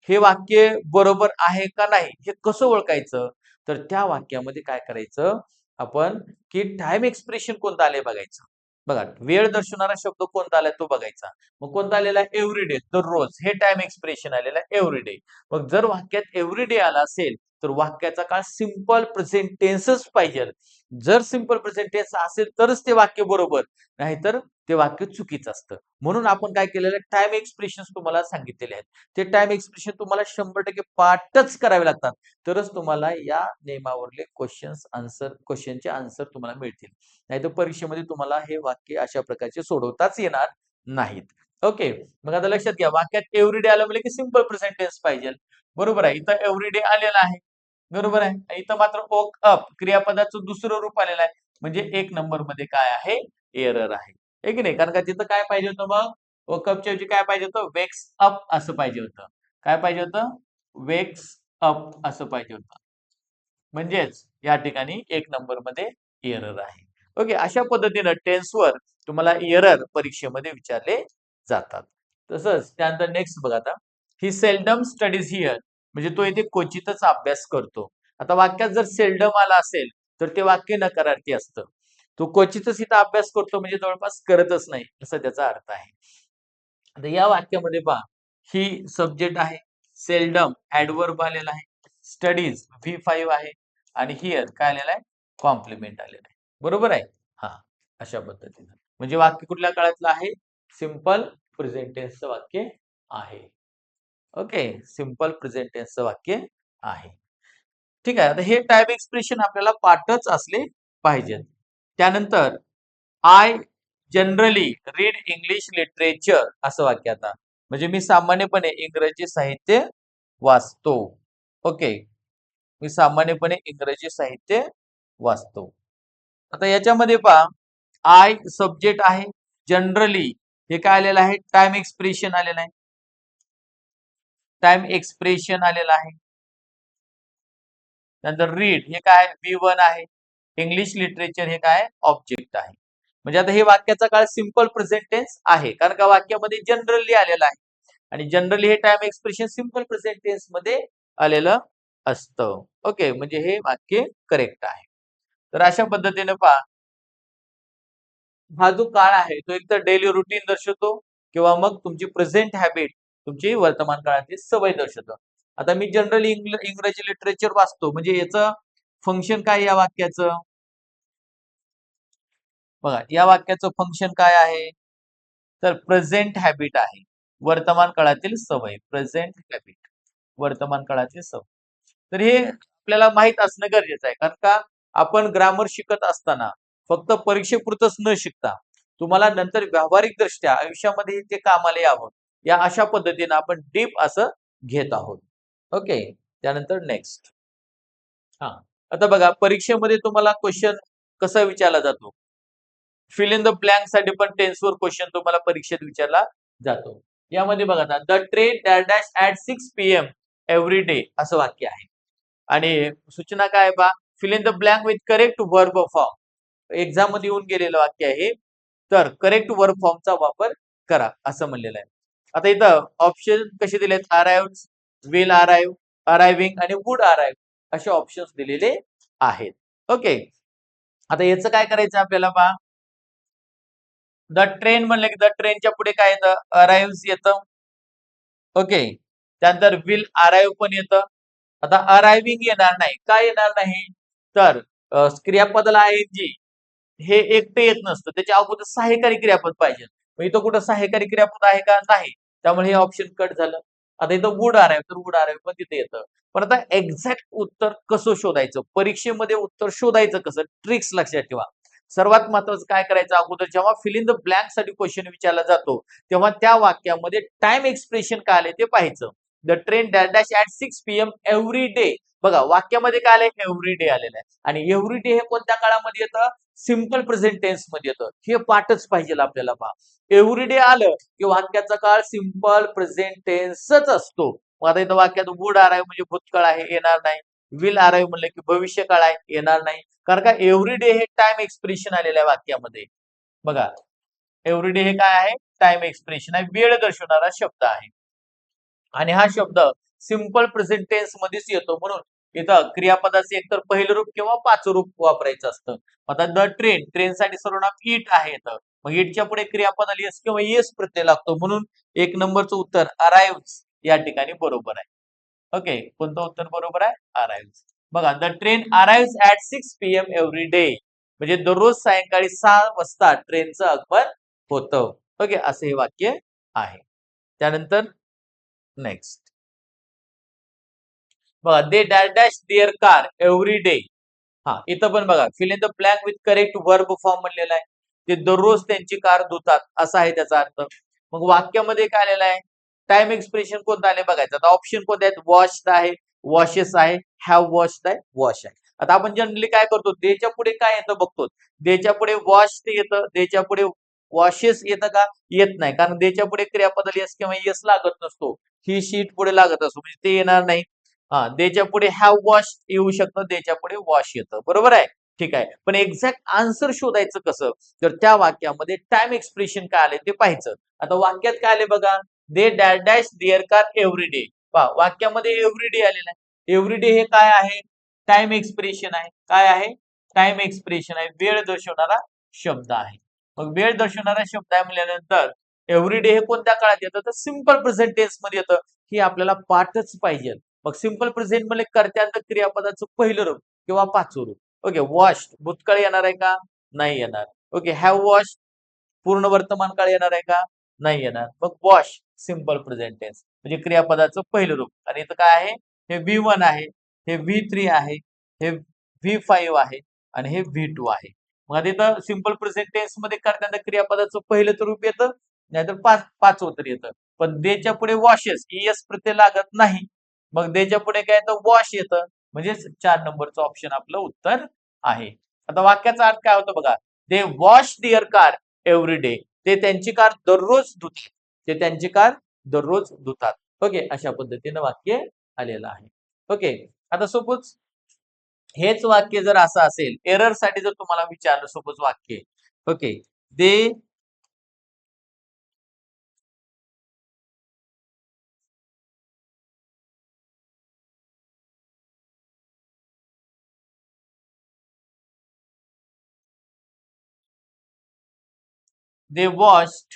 हे वाक्य बरोबर आहे का नाही, हे कसं ओळखायचं? तर त्या वाक्यामध्ये काय करायचं आपण, की टाइम एक्सप्रेशन कोणतं आलंय बघायचं. बघा, वेळ दर्शवणारा शब्द कोणता आलाय तो बघायचा. मग कोणता आलेला आहे? एव्हरीडे, दररोज. हे टाइम एक्सप्रेशन आलेलं आहे एव्हरीडे. मग जर वाक्यात एव्हरीडे आला असेल तर वाक्याचा काळ सिंपल प्रेझेंट टेन्सच पाहिजे. जर सिंपल प्रेझेंट टेन्स असेल तरच ते वाक्य बरोबर, नाहीतर ते वाक्य चुकीचं असतं. म्हणून आपण काय केलेलं आहे? टाइम एक्सप्रेशन्स तुम्हाला सांगितलेले आहेत. ते टाइम एक्सप्रेशन तुम्हाला 100% पाठच करावे लागतात. तरच तुम्हाला या नियमावरले क्वेश्चनचे आन्सर तुम्हाला मिळतील. नाहीतर परीक्षेमध्ये तुम्हाला हे वाक्य अशा प्रकारचे सोडवताच येणार नाहीत. ओके. मग आता लक्षात घ्या, वाक्यात एव्हरीडे आलं म्हणजे की सिंपल प्रेझेंट टेन्स पाहिजे. बरोबर आहे. इथं एव्हरीडे आलेलं आहे. बरोबर आहे. इथं मात्र वोक अप क्रियापदाचं दुसरं रूप आलेलं आहे. म्हणजे 1 नंबर मध्ये काय आहे? एरर आहे. आहे की नाही? कारण का तिथं काय पाहिजे होतं मग? वोक अपच्या ऐवजी काय पाहिजे होतं? वेक्स अप असं पाहिजे होतं. काय पाहिजे होतं? वेक्स अप असं पाहिजे होतं. म्हणजेच या ठिकाणी 1 नंबरमध्ये एरर आहे. ओके, अशा पद्धतीनं टेन्सवर तुम्हाला एरर परीक्षेमध्ये विचारले जातात. तसंच त्यानंतर नेक्स्ट बघा आता. ही सेल्डम स्टडीज हिअर, म्हणजे तो इथे क्वचितच अभ्यास करतो. आता वाक्यात जर सेल्डम आला असेल तर ते वाक्य नकारार्थी असतं. तो क्वचितच इथं अभ्यास करतो म्हणजे जवळपास करतच नाही, असा त्याचा अर्थ आहे. आता या वाक्यामध्ये पहा, ही सब्जेक्ट आहे, सेल्डम ऍडव्हर्ब आलेला आहे, स्टडीज V5 आहे आणि हिअर काय आलेला आहे? कॉम्प्लिमेंट आलेला आहे. बरोबर आहे? हा, अशा पद्धतीनं. म्हणजे वाक्य कुठल्या काळातलं आहे? सिंपल प्रेझेंट टेन्सचं वाक्य आहे. ओके, सिंपल प्रेझेंट टेन्सचं वाक्य आहे. ठीक आहे. आता हे टाइप एक्सप्रेशन आपल्याला पाठच असले पाहिजेत. त्यानंतर I generally read English literature असं वाक्य आता. म्हणजे मी सामान्यपणे इंग्रजी साहित्य वाचतो. ओके. मी सामान्यपणे इंग्रजी साहित्य वाचतो. आता याच्यामध्ये पहा, आय सब्जेक्ट आहे, जनरली हे काय आलेलं आहे? टाइम एक्सप्रेशन आलेलं आहे. टाइम एक्सप्रेशन आलेलं आहे. नंतर रीड हे काय? V1 आहे. इंग्लिश लिटरेचर हे काय? ऑब्जेक्ट आहे. म्हणजे आता हे वाक्याचा काळ सिंपल प्रेझेंट टेन्स आहे, कारण का वाक्यामध्ये जनरली आलेलं आहे आणि जनरली हे time expression simple present tense मध्ये आलेलं असतं. ओके, म्हणजे हे वाक्य करेक्ट आहे. तर अशा पद्धतीने पहा, हा जो काळ आहे तो एक तर डेली रुटीन दर्शवतो किंवा मग तुमची प्रेझेंट हॅबिट, तुमची वर्तमान काळातली सवय दर्शवतो. आता मी जनरली इंग्रजी लिटरेचर वाचतो म्हणजे याचं फंक्शन काय या वाक्याचं? बघा, या वाक्याचं फंक्शन काय आहे? तर प्रेझेंट हॅबिट आहे. वर्तमान काळातील सवय. Present habit. वर्तमान काळातील सवय. तर हे आपल्याला माहित असणं गरजेचं आहे. कारण का आपण ग्रामर शिकत असताना फक्त परीक्षेपुरतच न शिकता तुम्हाला नंतर व्यावहारिक दृष्ट्या आयुष्यामध्ये ते कामाला यावं, या अशा पद्धतीने आपण डीप असं घेत आहोत. ओके. त्यानंतर नेक्स्ट. हा. आता बघा, परीक्षेमध्ये तुम्हाला क्वेश्चन कसा विचारला जातो? फिल इन द ब्लँक साठी पण टेन्सवर क्वेश्चन तुम्हाला परीक्षेत विचारला जातो. यामध्ये बघा आता, the train dash dash at 6 PM every day असं वाक्य आहे आणि सूचना काय बा? Fill in the blank with correct verb form. Exam मध्ये येऊन गेलेलं वाक्य आहे. तर करेक्ट वर्ब फॉर्मचा वापर करा असं म्हणलेलं आहे. आता इथं ऑप्शन कसे दिलेत? अराइव्ह, विल अराइव्ह, अरायव्हिंग आणि वुड अराइव्ह असे ऑप्शन्स दिलेले आहेत. ओके. आता याचं काय करायचं आपल्याला पहा. द ट्रेन म्हणलं की द ट्रेनच्या पुढे काय येतं? अराइव्ह येतं. ओके. त्यानंतर विल अराइव्ह पण येतं. आता अरायव्हिंग येणार नाही. काय येणार नाही? तर क्रियापदाला आयएनजी हे एकटं येत नसतं. त्याच्या अगोदर सहाय्यकारी क्रियापद पाहिजे. मग इथं कुठं सहाय्यकारी क्रियापद आहे का? नाही. त्यामुळे हे ऑप्शन कट झालं. आता इथं वुड अराइव्ह, तर वुड अराइव्ह पण तिथे येतं. पण आता एक्झॅक्ट उत्तर कसं शोधायचं? परीक्षेमध्ये उत्तर शोधायचं कसं? ट्रिक्स लक्षात ठेवा. सर्वात महत्वाचं काय करायचं? अगोदर जेव्हा फिल इन द ब्लँक साठी क्वेश्चन विचारला जातो, तेव्हा त्या वाक्यामध्ये टाइम एक्सप्रेशन काय आले ते पाहायचं. The train dash dash at 6 PM every day. बघा वाक्यामध्ये काय आलंय? एव्हरी डे आलेलं आहे. आणि एव्हरी डे हे कोणत्या काळामध्ये येतं? सिंपल प्रेझेंट टेन्स मध्ये येतं. हे पाठच पाहिजे आपल्याला पहा. एव्हरी डे आलं की वाक्याचा काळ सिंपल प्रेझेंट टेन्सच असतो. मग आता इथं वाक्यात वुड अराइव्ह म्हणजे भूतकाळ आहे, येणार नाही. विल अराइव्ह म्हणलं की भविष्यकाळ आहे, येणार नाही. कारण का एव्हरी डे हे टाइम एक्सप्रेशन आलेलं आहे वाक्यामध्ये. बघा एव्हरी डे हे काय आहे? टाइम एक्सप्रेशन आहे, वेळ दर्शवणारा शब्द आहे. आणि हा शब्द सिंपल प्रेझेंट टेन्स मध्येच येतो. म्हणून इथं क्रियापदाचे एकतर पहिलं रूप किंवा पाच रूप वापरायचं असतं. आता द ट्रेन, ट्रेनसाठी सर्वनाम इट आहे इथं. मग इटच्या पुढे क्रियापद आली येस किंवा येस प्रत्यय लागतो. म्हणून एक नंबरचं उत्तर अराइव्ह या ठिकाणी बरोबर आहे. ओके. कोणतं उत्तर बरोबर आहे? अराइव्ह. बघा the train arrive at 6 PM every day. म्हणजे दररोज सायंकाळी 6 वाजता ट्रेनचं आगमन होतं. ओके. असं हे वाक्य आहे. त्यानंतर नेक्स्ट. बघा they dash dash their car every day. हा इथं पण बघा fill in the blank with correct verb form म्हणलेला आहे. ते दररोज त्यांची कार धुतात असा आहे त्याचा अर्थ. मग वाक्यामध्ये काय आलेलं आहे? टाइम एक्सप्रेशन कोणतं आले बघायचं. आता ऑप्शन कोणते आहेत? वॉश्ड आहे, वॉशेस आहे, हॅव वॉश्ड आहे, वॉश आहे. आता आपण जनरली काय करतो? देच्या पुढे काय येतं बघतो. देच्या पुढे वॉश्ड येतं, देच्या पुढे वॉशेस येतं का? येत नाही. कारण देच्या पुढे क्रियापद येस किंवा येस लागत नसतो. ही शीट पुढे लागत असतो म्हणजे ते येणार नाही. हा देच्या पुढे हॅव वॉश येऊ शकतं, देच्या पुढे वॉश येतं. बरोबर आहे? ठीक आहे. पण एक्झॅक्ट आन्सर शोधायचं कसं? तर त्या वाक्यामध्ये टाइम एक्सप्रेशन काय आले ते पाहायचं. आता वाक्यात काय आले बघा. They dash dash their car every day. पहा वाक्यामध्ये एव्हरी डे आलेलं आहे. एव्हरी डे हे काय आहे? टाइम एक्सप्रेशन आहे. काय आहे? टाइम एक्सप्रेशन आहे. वेळ दर्शवणारा शब्द आहे. मग वेळ दर्शवणारा शब्द आहे म्हटल्यानंतर एव्हरी डे हे कोणत्या काळात येतं? तर सिंपल प्रेझेंट टेन्स मध्ये येतं. ही आपल्याला पाठच पाहिजे. मग सिंपल प्रेझेंट मध्ये कर्त्यांत क्रियापदाचं पहिलं रूप किंवा पाचवं रूप. ओके. वॉश्ड भूतकाळ येणार आहे का? नाही येणार. ओके. हॅव वॉश पूर्ण वर्तमान काळ येणार आहे का? नाही येणार. मग वॉश सिंपल प्रेझेंट टेन्स म्हणजे क्रियापदाचं पहिलं रूप. आणि इथं काय आहे? हे V1 आहे, हे V3 आहे, हे V5 आहे आणि हे V2 आहे. मग आता इथं सिंपल प्रेझेंट टेन्स मध्ये कर्त्यांत क्रियापदाचं पहिलं तर रूप येतं, नाहीतर पाचवं तर येतं. पण देच्या पुढे वॉशेस ES प्रत्यय लागत नाही. मग देच्या पुढे काय येतं? वॉश येतं. म्हणजेच 4 नंबरचं ऑप्शन आपलं उत्तर आहे. आता वाक्याचा अर्थ काय होतो बघा. They wash their car every day. ते त्यांची कार दररोज धुतात. ते त्यांची कार दररोज धुतात. ओके. अशा पद्धतीनं वाक्य आलेलं आहे. ओके. आता सपोज हेच वाक्य जर असं असेल, एरर साठी जर तुम्हाला विचारलं सपोज वाक्य. Okay. They they washed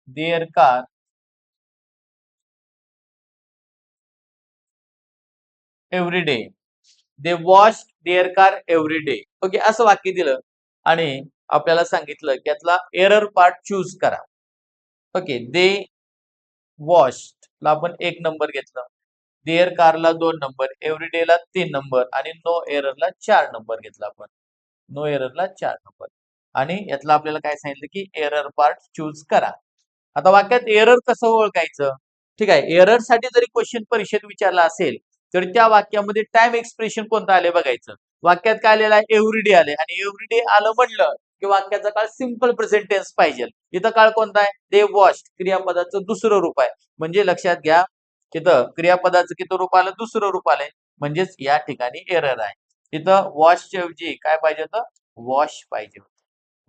their car every day. They wash their car every day. Okay. असं वाक्य दिलं आणि आपल्याला सांगितलं की यातला एरर पार्ट चूज करा. ओके. दे वॉश्ड ला आपण 1 नंबर घेतला. देअर कारला 2 नंबर, एव्हरी डे ला 3 नंबर आणि नो एररला 4 नंबर घेतला आपण. नो एररला 4 नंबर. आणि यातलं आपल्याला काय सांगितलं की एरर पार्ट चूज करा. आता वाक्यात एरर कसं ओळखायचं? ठीक आहे. एरर साठी जरी क्वेश्चन परीक्षेत विचारला असेल, तर त्या वाक्यामध्ये टाइम एक्सप्रेशन कोणतं आले बघायचं. वाक्यात काय आलेलं आहे? एव्हरी डे आले आणि एव्हरी डे आलं म्हणलं की वाक्याचा काळ सिंपल प्रेझेंट टेन्स पाहिजे. इथं काळ कोणता आहे? दे वॉश्ड क्रियापदाचं दुसरं रूप आहे. म्हणजे लक्षात घ्या तिथं क्रियापदाचं किती रूप आलं? दुसरं रूप आलंय. म्हणजेच या ठिकाणी एरर आहे. तिथं वॉशच्या ऐवजी काय पाहिजे होतं? वॉश पाहिजे होतं.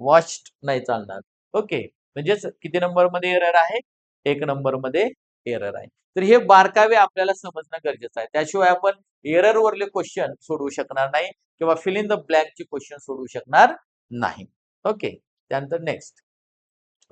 वॉश्ड नाही चालणार. ओके. म्हणजेच किती नंबरमध्ये एरर आहे? 1 नंबरमध्ये एरर आहे. तर हे बारकावे आपल्याला समजणं गरजेचं आहे. त्याशिवाय आपण एरर वरले क्वेश्चन सोडवू शकणार नाही किंवा फिल इन द ब्लँकचे क्वेश्चन सोडवू शकणार नाही. ओके. त्यानंतर नेक्स्ट.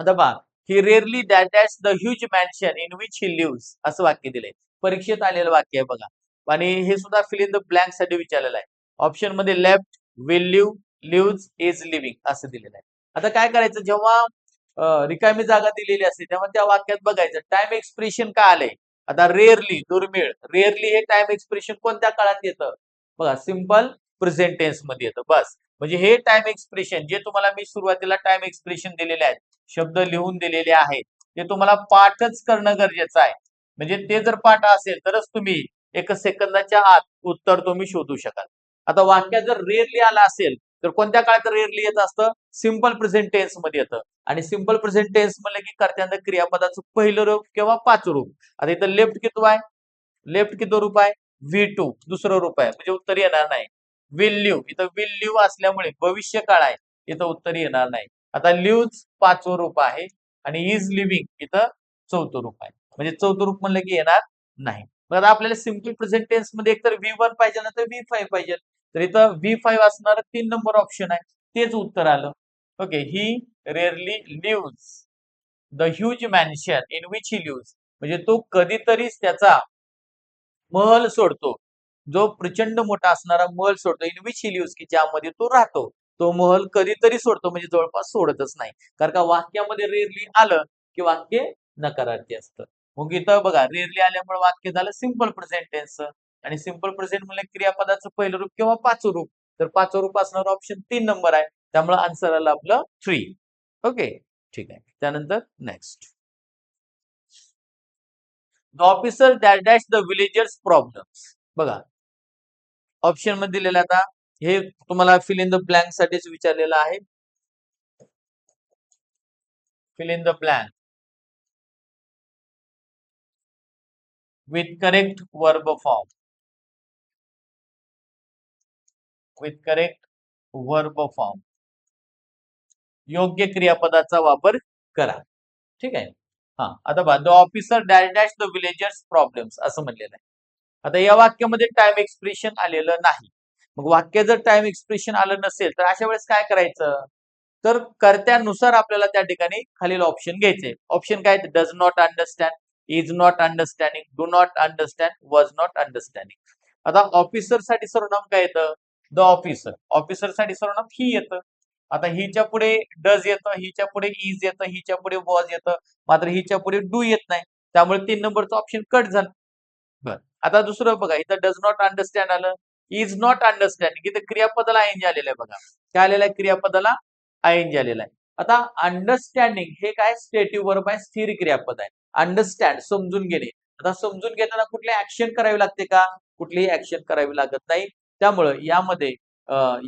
आता पहा, he rarely dash the huge mansion in which he lives असं वाक्य दिलंय. परीक्षेत आलेलं वाक्य आहे बघा. आणि हे सुद्धा फिल इन द ब्लँक साठी विचारलेलं आहे. ऑप्शन मध्ये left, will live, lives, is living असं दिलेलं आहे. आता काय करायचं जेव्हा रिकामी जागा दिलेली असते तेव्हा त्या वाक्यात बघायचं टाइम एक्सप्रेशन काय आलंय. आता रेअरली दुर्मिळ, रेअरली हे टाइम एक्सप्रेशन कोणत्या काळात येतं? बघा सिंपल प्रेझेंट टेन्स मध्ये येतं बस. म्हणजे हे टाइम एक्सप्रेशन जे तुम्हाला मी सुरुवातीला टाइम एक्सप्रेशन दिलेले आहेत, शब्द लिहून दिलेले आहेत, ते तुम्हाला पाठच करणं गरजेचं आहे. म्हणजे ते जर पाठ असेल तरच तुम्ही 1 सेकंदाच्या आत उत्तर तुम्ही शोधू शकाल. आता वाक्यात जर रेअरली आला असेल तर कोणत्या काळात रेअरली येत असतं? सिंपल प्रेझेंट टेन्स मध्ये येतं. आणि सिंपल प्रेझेंट टेन्स म्हणलं की कर्त्यांना क्रियापदाचं पहिलं रूप किंवा 5 रूप. आता इथं लेफ्ट किती आहे? लेफ्ट किती रूप आहे? V2 दुसरं रूप आहे. म्हणजे उत्तर येणार नाही. विल लिव्ह इथं विल लिव्ह असल्यामुळे भविष्य काळ आहे. इथं उत्तर येणार नाही. आता लिव्हज 5वं रूप आहे आणि इज लिव्हिंग इथं 4थं रूप आहे. म्हणजे 4थं रूप म्हणलं की येणार नाही. मग आता आपल्याला सिंपल प्रेझेंट टेन्स मध्ये एकतर V1 पाहिजे ना तर V5 पाहिजे. तर इथं V5 असणार 3 नंबर ऑप्शन आहे. तेच उत्तर आलं. Okay. He rarely leaves the huge mansion in which he leaves म्हणजे तो कधीतरीच त्याचा महल सोडतो. जो प्रचंड मोठा असणारा महल सोडतो. इन विच ही लिव्हज की ज्यामध्ये तो राहतो. तो महल कधीतरी सोडतो म्हणजे जवळपास सोडतच नाही. कारण का वाक्यामध्ये रेअरली आलं की वाक्य नकारार्थी असतं. मग इथं बघा रेअरली आल्यामुळे वाक्य झालं सिंपल प्रेझेंट टेन्सचं आणि सिंपल प्रेझेंट म्हणजे क्रियापदाचं पहिलं रूप किंवा 5वं रूप. तर 5वं रूप असणारा ऑप्शन 3 नंबर आहे. त्यामुळे आन्सर आलं आपलं 3. ओके. ठीक आहे. त्यानंतर next. The officer that dash the villagers problems. बघा ऑप्शन मध्ये दिलेलं आता हे तुम्हाला फिल इन द ब्लँक साठीच विचारलेलं आहे. Fill in the blank with correct verb form. With correct verb form. योग्य क्रियापदाचा वापर करा. ठीक आहे. हा आता बघा the officer dash dash the villagers problems असं म्हणलेलं आहे. आता या वाक्यामध्ये टाइम एक्सप्रेशन आलेलं नाही. मग वाक्य जर टाइम एक्सप्रेशन आलं नसेल तर अशा वेळेस काय करायचं? तर कर्त्यानुसार आपल्याला त्या ठिकाणी खालील ऑप्शन घ्यायचे. ऑप्शन काय? Does not understand, is not understanding, do not understand, was not understanding. आता ऑफिसर साठी सर्वनाम काय येतं? The officer. ऑफिसर साठी सर्वनाम ही येतं. आता हिच्या पुढे डज येतं, हिच्या पुढे इज येतं, हिच्या पुढे वॉज येतं, मात्र हिच्या पुढे डू येत नाही. त्यामुळे 3 नंबरचं ऑप्शन कट झालं. बरं. आता दुसरं बघा इथं डज नॉट अंडरस्टँड आलं, इज नॉट अंडरस्टँडिंग इथे क्रियापदाला आयएनजी आलेलं आहे बघा. काय आलेलं आहे? क्रियापदाला आयएनजी आलेला आहे. आता अंडरस्टँडिंग हे काय? स्टेटिव्ह वर्ब आहे, स्थिर क्रियापद आहे. अंडरस्टँड समजून घेणे. आता समजून घेताना कुठली ऍक्शन करावी लागते का? कुठलीही ऍक्शन करावी लागत नाही. त्यामुळं यामध्ये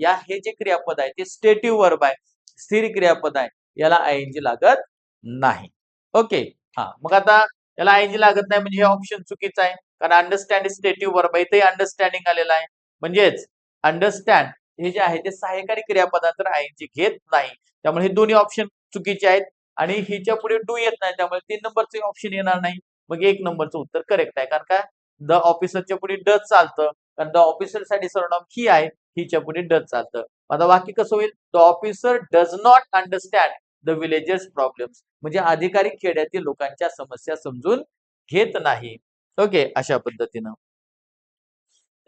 या हे जे क्रियापद आहे ते स्टेटिव्ह वर्ब आहे, स्थिर क्रियापद आहे. याला आयएनजी लागत नाही. ओके. हा मग आता याला आयएनजी लागत नाही म्हणजे हे ऑप्शन चुकीचं आहे. कारण अंडरस्टँड स्टेटिव्ह वर्ब आहे. इथे अंडरस्टँडिंग आलेला आहे. म्हणजेच अंडरस्टँड हे जे आहे ते सहाय्यकारी क्रियापदांतर आयएनजी घेत नाही. त्यामुळे हे दोन्ही ऑप्शन चुकीचे आहेत आणि हिच्या पुढे डू येत नाही त्यामुळे 3 नंबरचे ऑप्शन येणार नाही. मग 1 नंबरचं उत्तर करेक्ट आहे. कारण का द ऑफिसरच्या पुढे डज चालतं. कारण द ऑफिसर साठी सर्वनाम ही आहे, हिच्या पुढे डज चालतं. आता वाक्य कसं होईल? The officer does not understand the villagers problems म्हणजे अधिकारी खेड्यातील लोकांच्या समस्या समजून घेत नाही. ओके अशा पद्धतीनं.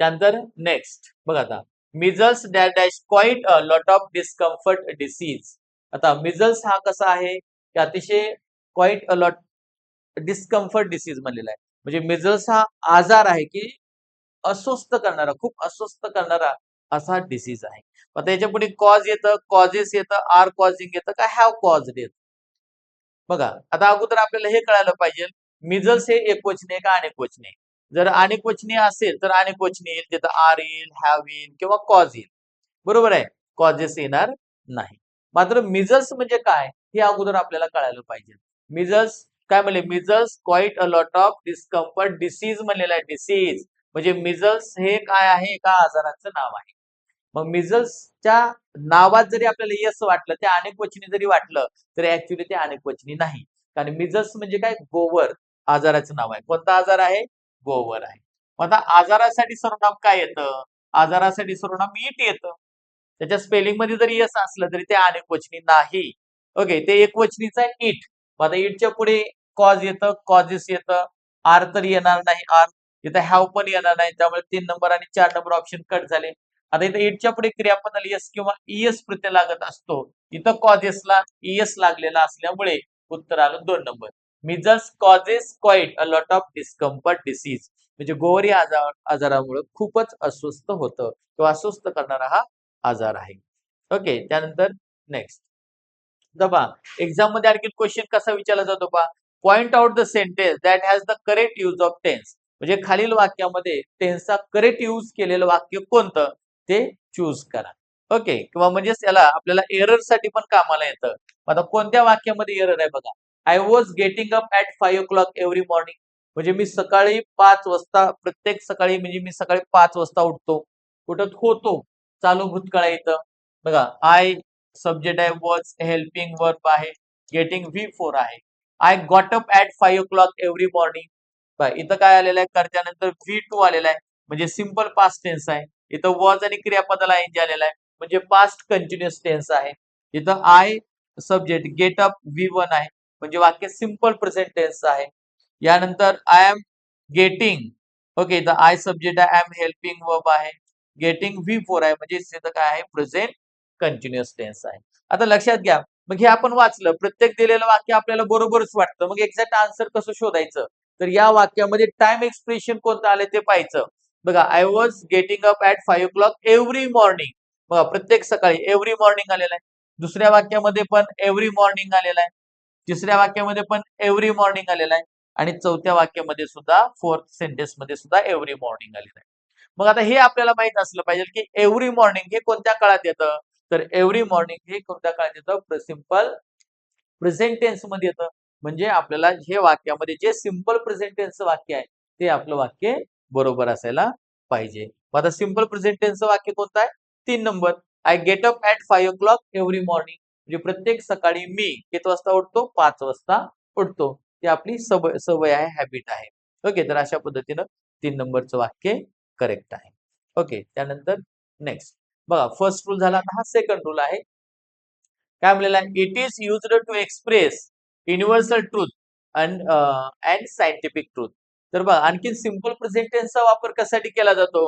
त्यानंतर नेक्स्ट बघा आता measles dash dash quite a lot of discomfort disease. आता मिझल्स हा कसा आहे की अतिशय quite a lot discomfort disease म्हणलेला आहे. म्हणजे मिझल्स हा आजार आहे की अस्वस्थ करणारा, खूप अस्वस्थ करणारा असा डिसीज आहे. आता याच्या पुढे कॉज येतं, कॉजेस येतं, आर कॉजिंग येतं का हॅव कॉज्ड येतं. बघा आता अगोदर आपल्याला हे कळायला पाहिजे मिझल्स हे एकवचनी आहे का अनेकवचनी आहे. जर अनेकवचनी असेल तर अनेकवचनी येईल तिथं आर येईल, हॅव येईल किंवा कॉज येईल. बरोबर आहे. कॉजेस येणार नाही. मात्र मिझल्स म्हणजे काय हे अगोदर आपल्याला कळायला पाहिजे. मिझल्स काय म्हणले, measles quite a lot of discomfort disease म्हणलेला आहे, डिसीज म्हणजे मिझल्स हे काय आहे, एका आजाराचं नाव आहे. मग मिझल्सच्या नावात जरी आपल्याला यस वाटलं, ते अनेक वचनी जरी वाटलं, तरी ऍक्च्युली ते अनेक वचनी नाही. कारण मिझल्स म्हणजे काय, गोवर आजाराचं नाव आहे. कोणता आजार आहे, गोवर आहे. मग आता आजारासाठी सर्वनाम काय येतं, आजारासाठी सर्वनाम इट येतं. त्याच्या स्पेलिंग मध्ये जरी यस असलं तरी ते अनेक वचनी नाही. ओके, ते एक वचनीचं आहे इट. मग आता इटच्या पुढे कॉज येतं, कॉजेस येतं, आर तर येणार नाही, आर इथं हॅव पण येणार नाही, त्यामुळे 3 नंबर आणि 4 नंबर ऑप्शन कट झाले. आता इथं इटच्या पुढे क्रियापदाला यस किंवा ईएस प्रत्यय लागत असतो. इथं कॉजेसला ईएस लागलेला असल्यामुळे उत्तर आलं 2 number. Measles causes quiet a lot of discomfort disease म्हणजे गोवरी आजारामुळे खूपच अस्वस्थ होतं किंवा अस्वस्थ करणारा हा आजार आहे. ओके, त्यानंतर नेक्स्ट बघा, एक्झाम मध्ये आणखी क्वेश्चन कसा विचारला जातो पहा, point out the sentence that has the correct use of tense म्हणजे खालील वाक्यामध्ये टेन्सचा करेक्ट यूज केलेलं वाक्य कोणतं ते चूज करा. ओके, किंवा म्हणजे त्याला आपल्याला एरर साठी पण कामाला येतं. आता कोणत्या वाक्यामध्ये एरर आहे बघा, I was getting up at 5 o'clock every morning म्हणजे मी सकाळी 5 वाजता, प्रत्येक सकाळी म्हणजे मी सकाळी 5 वाजता उठतो. उठत होतो, चालू भूतकाळ आहे इथं. बघा, आय सब्जेक्ट आहे, वॉज हेल्पिंग वर्ब आहे, गेटिंग V4 आहे. I got up at 5 o'clock every morning. इथं काय आलेलं आहे, कर्त्यानंतर V2 आलेला आहे म्हणजे सिंपल पास्ट टेन्स आहे. इथं वॉज आणि क्रियापदाला एन आलेला आहे म्हणजे पास्ट कंटिन्युअस टेन्स आहे. इथं I subject get up V1 आहे म्हणजे वाक्य सिंपल प्रेझेंट टेन्स आहे. यानंतर आय एम गेटिंग, ओके, इथं आय सब्जेक्ट आहे, आय एम हेल्पिंग वर्ब आहे, गेटिंग V4 आहे म्हणजे इथं काय आहे, प्रेझेंट कंटिन्युअस टेन्स आहे. आता लक्षात घ्या, मग हे आपण वाचलं, प्रत्येक दिलेलं वाक्य आपल्याला बरोबरच वाटतं, मग एक्झॅक्ट आन्सर कसं शोधायचं, तर या वाक्यामध्ये टाइम एक्सप्रेशन कोणतं आले ते पाहायचं. बघा, I was getting up at 5 o'clock every morning, बघा प्रत्येक सकाळी एव्हरी मॉर्निंग आलेला आहे. दुसऱ्या वाक्यामध्ये पण एव्हरी मॉर्निंग आलेला आहे. तिसऱ्या वाक्यामध्ये पण एव्हरी मॉर्निंग आलेला आहे आणि चौथ्या वाक्यामध्ये सुद्धा, फोर्थ सेंटेन्स मध्ये सुद्धा एव्हरी मॉर्निंग आलेलं आहे. मग आता हे आपल्याला माहित असलं पाहिजे की एव्हरी मॉर्निंग हे कोणत्या काळात येतं, तर एव्हरी मॉर्निंग हे कोणत्या काळात येतं, सिंपल प्रेझेंट टेन्स मध्ये येतं. म्हणजे आपल्याला हे वाक्यामध्ये जे सिंपल प्रेझेंट टेन्स वाक्य आहे ते आपलं वाक्य बरोबर असायला पाहिजे. मग आता सिंपल प्रेझेंट टेन्स वाक्य कोणतं आहे, 3 number, I get up at 5 o'clock every morning म्हणजे प्रत्येक सकाळी मी किती वाजता उठतो, 5 वाजता उठतो. ती आपली सवय सवय आहे, हॅबिट आहे. ओके, तर अशा पद्धतीनं 3 नंबरचं वाक्य करेक्ट आहे. ओके, त्यानंतर नेक्स्ट बघा, फर्स्ट रूल झाला. आता हा सेकंड रूल आहे. काय म्हणलेला आहे, it is used to express universal truth and scientific truth. तर बघा, आणखी सिंपल प्रेझेंट टेन्सचा वापर कशासाठी केला जातो,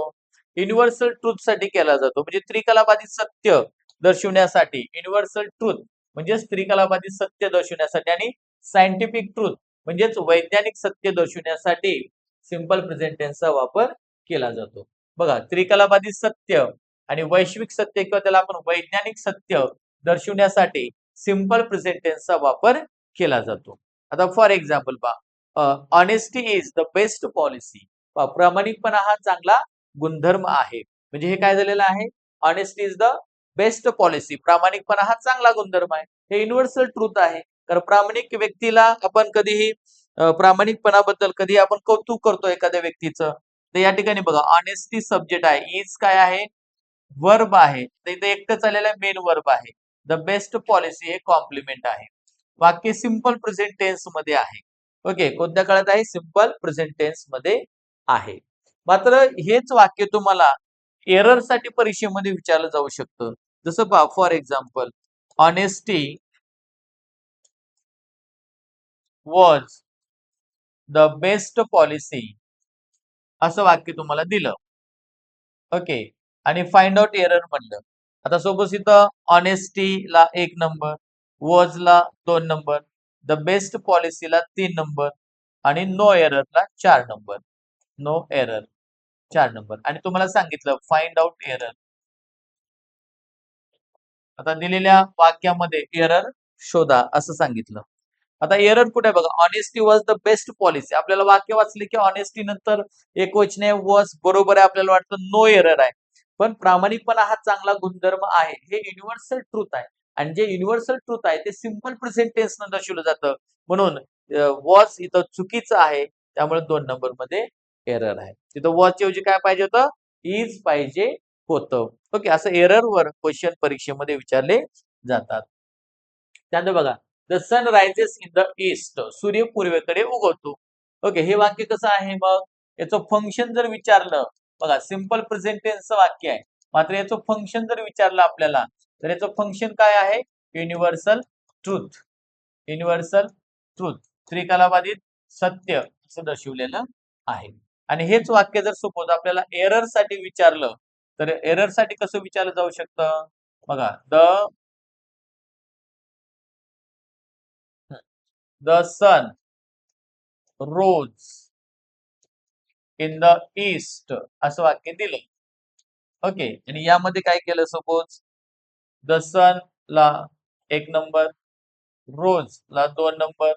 युनिव्हर्सल ट्रूथ साठी केला जातो म्हणजे त्रिकालाबाधित सत्य दर्शवण्यासाठी. युनिव्हर्सल ट्रूथ म्हणजे त्रिकालाबाधित सत्य दर्शवण्यासाठी आणि सायंटिफिक ट्रूथ म्हणजेच वैज्ञानिक सत्य दर्शवण्यासाठी सिंपल प्रेझेंट टेन्सचा वापर केला जातो. बघा, त्रिकालाबाधित सत्य आणि वैश्विक सत्य किंवा त्याला आपण वैज्ञानिक सत्य दर्शवण्यासाठी सिंपल प्रेझेंट टेन्सचा वापर केला जातो. आता फॉर एक्झाम्पल पहा, honesty is the best policy. प्रामाणिकपणा हा चांगला गुणधर्म आहे म्हणजे हे काय झालेलं आहे, honesty is the best policy, प्रामाणिकपणा हा चांगला गुणधर्म आहे. हे युनिव्हर्सल ट्रूथ आहे. कारण प्रामाणिक व्यक्तीला आपण कधीही प्रामाणिकपणाबद्दल कधी आपण कौतुक करतो एखाद्या व्यक्तीचं. तर या ठिकाणी बघा, ऑनेस्टी सब्जेक्ट आहे, इज काय आहे, वर्ब आहे, तर इथे एकटंच आलेलं आहे, मेन वर्ब आहे. द बेस्ट पॉलिसी हे कॉम्प्लिमेंट आहे. वाक्य सिंपल प्रेझेंट टेन्स मध्ये आहे. ओके, कोणत्या काळात आहे, सिंपल प्रेझेंट टेन्स मध्ये आहे. मात्र हेच वाक्य तुम्हाला एरर साठी परीक्षेमध्ये विचारलं जाऊ शकतं. जसं पहा, for example, honesty was the best policy असं वाक्य तुम्हाला दिलं. ओके, आणि फाइंड आउट एरर म्हणलं. आता सपोज इथं ऑनेस्टीला 1 नंबर, वॉजला 2 नंबर, द बेस्ट पॉलिसीला 3 नंबर आणि नो एररला 4 नंबर. नो एरर 4 नंबर आणि तुम्हाला सांगितलं फाइंड आउट एरर. आता दिलेल्या वाक्यामध्ये एरर शोधा असं सांगितलं. आता एरर कुठे आहे बघा, honesty was the best policy. आपल्याला वाक्य वाचले की ऑनेस्टी नंतर एकवचने वॉज बरोबर आहे, आपल्याला वाटतं नो एरर आहे. पण प्रामाणिकपणा हा चांगला गुणधर्म आहे हे युनिव्हर्सल ट्रूथ आहे आणि जे युनिव्हर्सल ट्रूथ आहे ते सिंपल प्रेझेंट टेन्स न दर्शवलं जातं. म्हणून वॉच इथं चुकीचं आहे, त्यामुळे 2 नंबर मध्ये एरर आहे. तिथं वॉच ऐवजी काय पाहिजे होतं? इज पाहिजे होतं. ओके, असं एररवर क्वेश्चन परीक्षेमध्ये विचारले जातात. त्यानंतर बघा, the sun rises in the east. सूर्य पूर्वेकडे उगवतो. ओके, हे वाक्य कसं आहे मग? याचं फंक्शन जर विचारलं, बघा सिंपल प्रेझेंट टेन्सचं वाक्य आहे. मात्र याचं फंक्शन जर विचारलं आपल्याला, तर याचं फंक्शन काय आहे? Universal truth. Universal truth. त्रिकालाबाधित सत्य असं दर्शवलेलं आहे. आणि हेच वाक्य जर सपोज आपल्याला एरर साठी विचारलं, तर एरर साठी कसं विचारलं जाऊ शकतं? बघा, the sun rose in the east असं वाक्य दिलं. ओके, आणि यामध्ये काय केलं? सपोज द सन ला 1 नंबर, रोज ला 2 नंबर.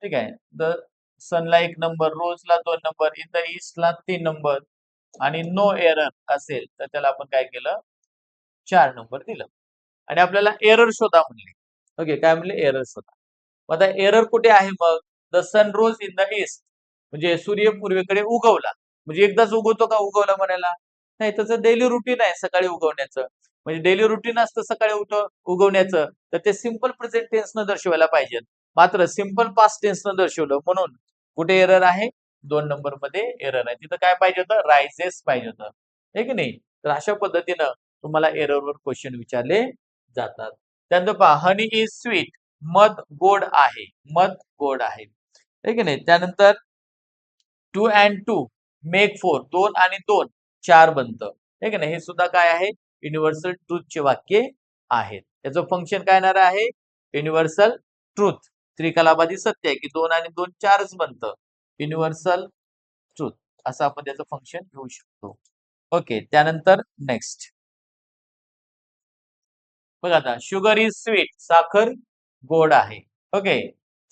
ठीक आहे. द सनला 1 नंबर, रोजला 2 नंबर, इन द ईस्टला 3 नंबर आणि नो एरर असेल तर त्याला आपण काय केलं? 4 नंबर दिलं. आणि आपल्याला एरर शोधा म्हणले. ओके, काय म्हणले? एरर शोधा. मग आता एरर कुठे आहे मग? The sun rose in the east म्हणजे सूर्य पूर्वेकडे उगवला. म्हणजे एकदाच उगवतो का उगवला म्हणायला? नाही, त्याचं डेली रुटीन आहे सकाळी उगवण्याचं. म्हणजे डेली रुटीन असतं सकाळी उगवण्याचं, तर ते सिंपल प्रेझेंट टेन्सनं दर्शवायला पाहिजे. मात्र सिंपल पास्ट टेन्सनं दर्शवलं म्हणून कुठे एरर आहे? 2 नंबर मध्ये एरर आहे. तिथं काय पाहिजे होतं? रायझेस पाहिजे होतं. हे की नाही? तर अशा पद्धतीनं तुम्हाला एररवर क्वेश्चन विचारले जातात. त्यानंतर पहा, हनी इज स्वीट. मध गोड आहे. मध गोड आहे. हे की नाही? त्यानंतर 2 and 2 मेक 4. 2 आणि 2 4 बनतं. हे की नाही? हे सुद्धा काय आहे? युनिव्हर्सल ट्रुथचे वाक्य आहेत. याचं फंक्शन काय येणार आहे? Universal truth. त्रिकालाबाधी सत्य आहे, की 2 आणि 2 4च बनतं. युनिव्हर्सल ट्रुथ असं आपण त्याचं फंक्शन घेऊ शकतो. ओके, त्यानंतर नेक्स्ट. बघा आता, शुगर इज स्वीट. साखर गोड आहे. ओके,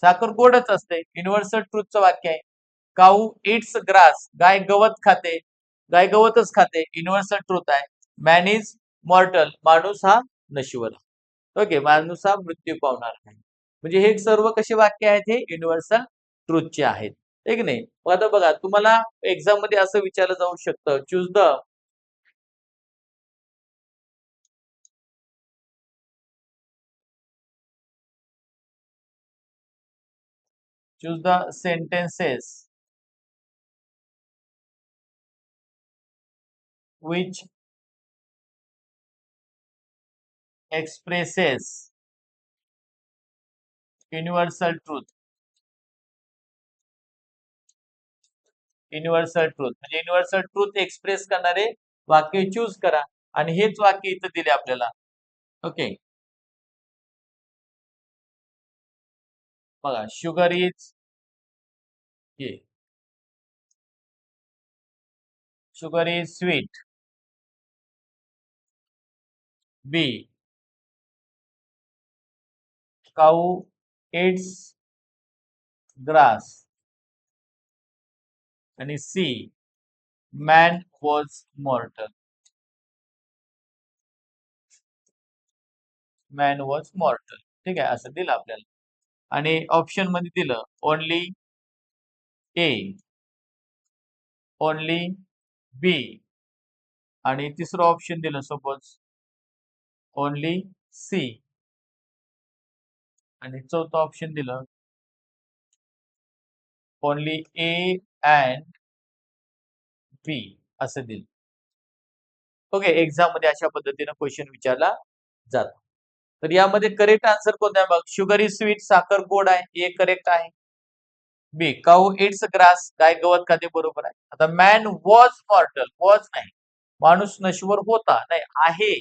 साखर गोडच असते. युनिव्हर्सल ट्रुथचं वाक्य आहे. काऊ इट्स ग्रास. गाय गवत खाते. गाय गवतच खाते. युनिव्हर्सल ट्रुथ आहे. Man is मॉर्टल. माणूस हा नश्वर. ओके, माणूस हा मृत्यू पावणार आहे. म्हणजे हे सर्व कसे वाक्य आहेत? हे युनिव्हर्सल ट्रुथचे आहेत. हे की नाही? मग आता बघा, तुम्हाला एक्झाम मध्ये असं विचारलं जाऊ शकतं, choose the sentences which expresses universal truth. Universal truth म्हणजे युनिव्हर्सल ट्रूथ एक्सप्रेस करणारे वाक्य चूज करा. आणि हेच वाक्य इथं दिले आपल्याला. ओके, बघा, sugar is A sugar is sweet. B cow eats grass. आणि C man was mortal. Man was mortal. ठीक आहे, असं दिलं आपल्याला. आणि ऑप्शन मध्ये दिलं ओनली ए, ओनली बी, आणि तिसरं ऑप्शन दिलं सपोज ओनली सी, आणि चौथं ऑप्शन दिलं ओनली ए अँड बी असं दिलं. ओके, एक्झाम मध्ये अशा पद्धतीने क्वेश्चन विचारला जातो. तर यामध्ये करेक्ट आन्सर कोणता आहे? बघ, शुगर इज स्वीट. साखर गोड आहे. हे करेक्ट आहे. बी काऊ इट्स ग्रास. गाय गवत खाते. बरोबर आहे. आता मॅन वॉज मॉर्टल. वॉज नाही, माणूस नश्वर होता. नाही, आहे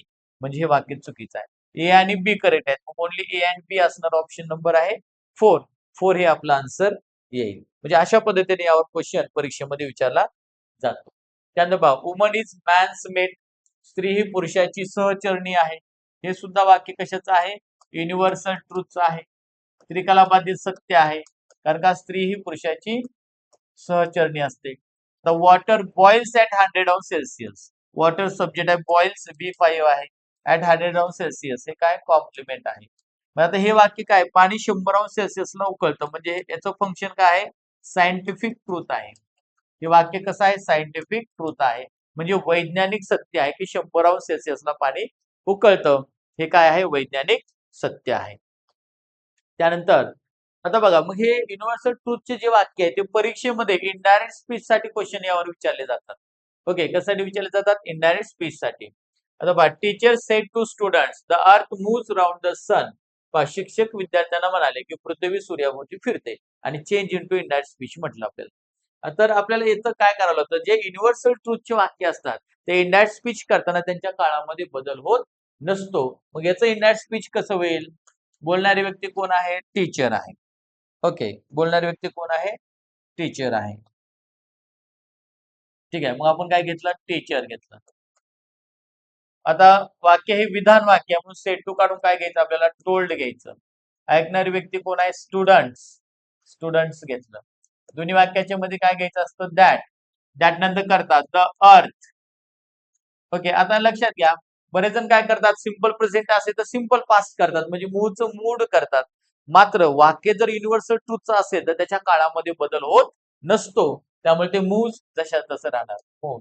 म्हणजे हे वाक्य चुकीचं आहे. ए आणि बी करेक्ट आहेत. ओनली ए अँड बी असणार ऑप्शन नंबर आहे 4. 4 हे आपला आन्सर येईल. म्हणजे अशा पद्धतीने यावर क्वेश्चन परीक्षेमध्ये विचारला जातो. त्यानंतर पहा, वुमन इज मॅन्स मेट. स्त्री ही पुरुषाची सहचरणी आहे. हे सुद्धा वाक्य कशाचं आहे? युनिव्हर्सल ट्रूथचं आहे. त्रिकालाबाधित सत्य आहे, कारण का स्त्री ही पुरुषाची सहचरणी असते. The water boils at 100°C. Water subject आहे, बॉइल्स B5 आहे, ॲट 100°C हे काय कॉम्प्लिमेंट आहे. मग आता हे वाक्य काय, पाणी 100°C ला उकळतं, म्हणजे याचं फंक्शन काय आहे? सायंटिफिक ट्रूथ आहे. हे वाक्य कसं आहे? सायंटिफिक ट्रूथ आहे, म्हणजे वैज्ञानिक सत्य आहे की 100°C ला पाणी उकळतं. हे काय आहे? वैज्ञानिक सत्य आहे. त्यानंतर आता बघा, मग हे युनिव्हर्सल ट्रूथचे जे वाक्य आहे ते परीक्षेमध्ये इनडायरेक्ट स्पीच साठी क्वेश्चन यावर विचारले जातात. ओके, कशासाठी विचारले जातात? इनडायरेक्ट स्पीच साठी. आता बघा, teacher said to students the earth moves round the sun. शिक्षक विद्यार्थ्यांना म्हणाले की पृथ्वी सूर्याभोवती फिरते, आणि चेंज इंटू इनडायरेक्ट स्पीच म्हटलं आपल्याला. तर आपल्याला इथं काय करावं लागतं? जे युनिव्हर्सल ट्रूथचे वाक्य असतात ते इनडायरेक्ट स्पीच करताना त्यांच्या काळामध्ये बदल होत नसतो. मग याचं इनडायरेक्ट स्पीच कसं होईल? बोलणारी व्यक्ती कोण आहे? टीचर आहे. ओके, बोलणारी व्यक्ती कोण आहे? टीचर आहे. ठीक आहे, मग आपण काय घेतलं? टीचर घेतलं. आता वाक्य हे विधान वाक्य म्हणून सेट टू काढून काय घ्यायचं आपल्याला? टोल्ड घ्यायचं. ऐकणारी व्यक्ती कोण आहे? स्टुडंट्स. स्टुडंट्स घेतलं. दोन्ही वाक्याच्या मध्ये काय घ्यायचं असतं? दॅट. दॅट नंतर करतात द अर्थ. ओके, आता लक्षात घ्या, बरेच जण काय करतात? सिंपल प्रेझेंट असेल तर सिंपल पास्ट करतात, म्हणजे मूळचं मूड करतात. मात्र वाक्य जर युनिव्हर्सल ट्रूथचं असेल तर त्याच्या काळामध्ये बदल होत नसतो. त्यामुळे ते मूव्ह जशा तसं राहणार. हो,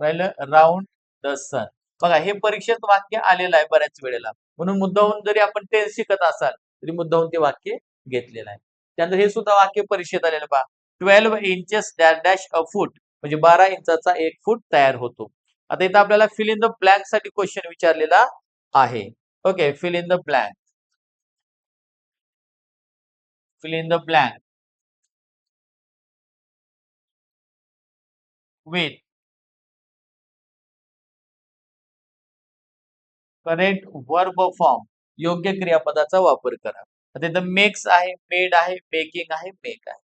राहिलं राऊंड द सन. बघा, हे परीक्षेत वाक्य आलेलं आहे बऱ्याच वेळेला, म्हणून मुद्दाहून जरी आपण टेन्स शिकत असाल तरी मुद्दाहून ते वाक्य घेतलेलं आहे. त्यानंतर हे सुद्धा वाक्य परीक्षेत आलेलं पहा. 12 इंचेस डॅश डॅश अ फूट, म्हणजे 12 इंचाचा 1 फूट तयार होतो. आता इथं आपल्याला फिल इन द ब्लँक साठी क्वेश्चन विचारलेला आहे. Okay, fill in the blank. Fill in the blank with correct verb form, योग्य क्रियापदाचा वापर करा. आता इथं मेक्स आहे, मेड आहे, मेकिंग आहे, मेक आहे.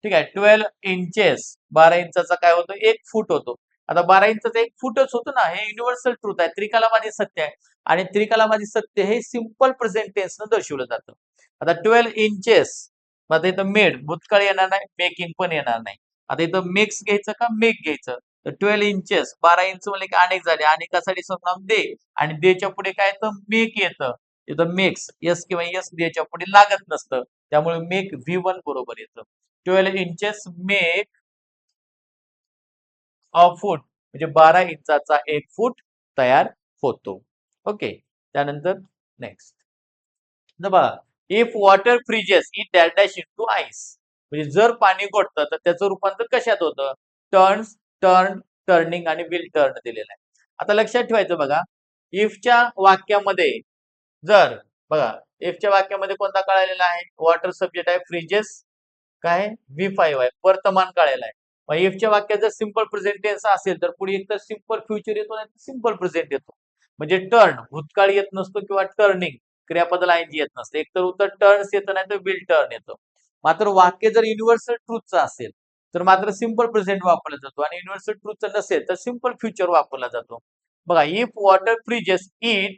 ठीक आहे. 12 इंचेस, 12 इंचाचा काय होतो? 1 फूट होतो. आता 12 इंचाचा 1 फूटच होतो ना, हे युनिव्हर्सल ट्रूथ आहे, त्रिकालाबाधित सत्य आहे. आणि त्रिकालाबाधित सत्य हे सिंपल प्रेझेंट टेन्सनं दर्शवलं जातं. आता 12 इंचेस, मग आता इथं मेड भूतकाळ येणार नाही, मेकिंग पण येणार नाही. आता इथं मेक्स घ्यायचं का मेक घ्यायचं? तर 12 इंचेस, 12 इंच म्हणजे की अनेक झाले, अनेकासाठी सर्वनाम दे, आणि देच्या पुढे काय येतं? मेक येतं. इथं मेक्स यस किंवा यस देच्या पुढे लागत नसतं, त्यामुळे मेक V1 बरोबर येतं. 12 इंचेस मेक अ फूट, म्हणजे 12 इंचाचा 1 फूट तयार होतो. ओके, त्यानंतर नेक्स्ट बघा, if water freezes it dash dash into ice. म्हणजे जर पाणी गोठतं तर त्याचं रूपांतर कशात होतं? टर्न्स, टर्न, टर्निंग आणि विल टर्न दिलेलं आहे. आता लक्षात ठेवायचं बघा, इफच्या वाक्यामध्ये जर बघा, इफच्या वाक्यामध्ये कोणता काळ आलेला आहे? वॉटर सब्जेक्ट आहे, फ्रीजेस काय V5 आहे, वर्तमान काळाला आहे. मग इफच्या वाक्यात जर सिंपल प्रेझेंट टेन्स असेल तर पुढे एक तर सिंपल फ्युचर येतो, नाही सिंपल प्रेझेंट येतो. म्हणजे टर्न भूतकाळ येत नसतो, किंवा टर्निंग क्रियापदाला ING येत नसतं. एक तर उत्तर टर्न्स येतं, नाही तर विल टर्न येतं. मात्र वाक्य जर युनिव्हर्सल ट्रूथचं असेल तर मात्र सिंपल प्रेझेंट वापरला जातो, आणि युनिव्हर्सल ट्रूथचं नसेल तर सिंपल फ्युचर वापरला जातो. बघा, इफ वॉटर फ्रीजेस इट,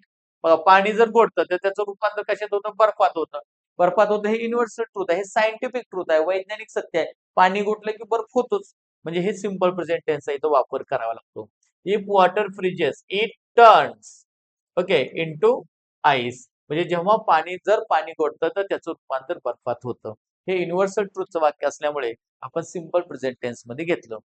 पाणी जर गोठतं तर त्याचं रूपांतर कशात होतं? बर्फात होतं. बर्फात होतं हे युनिव्हर्सल ट्रूथ आहे, हे सायंटिफिक ट्रूथ आहे, वैज्ञानिक सत्य आहे. पाणी गोठलं की बर्फ होतोच, म्हणजे हे सिंपल प्रेझेंट टेन्सचा इथं वापर करावा लागतो. If water freezes it turns okay into ice, म्हणजे जेव्हा जर पाणी गोठतं तर त्याचं रूपांतर बर्फात होतं. हे युनिव्हर्सल ट्रूथचं वाक्य असल्यामुळे आपण सिंपल प्रेझेंट टेन्स मध्ये घेतलं.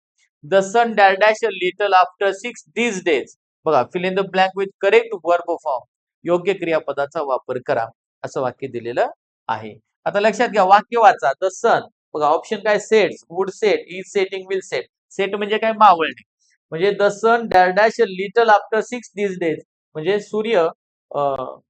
The sun dash dash a little after 6 these days. बघा, fill in the blank with correct verb form, योग्य क्रियापदाचा वापर करा, असं वाक्य दिलेलं आहे. आता लक्षात घ्या, वाक्य वाचा. द सन, बघा ऑप्शन काय? Sets, would set, is setting, will set. Set म्हणजे काय? मावळणे. म्हणजे the sun dash dash little after 6 these days, म्हणजे सूर्य अ,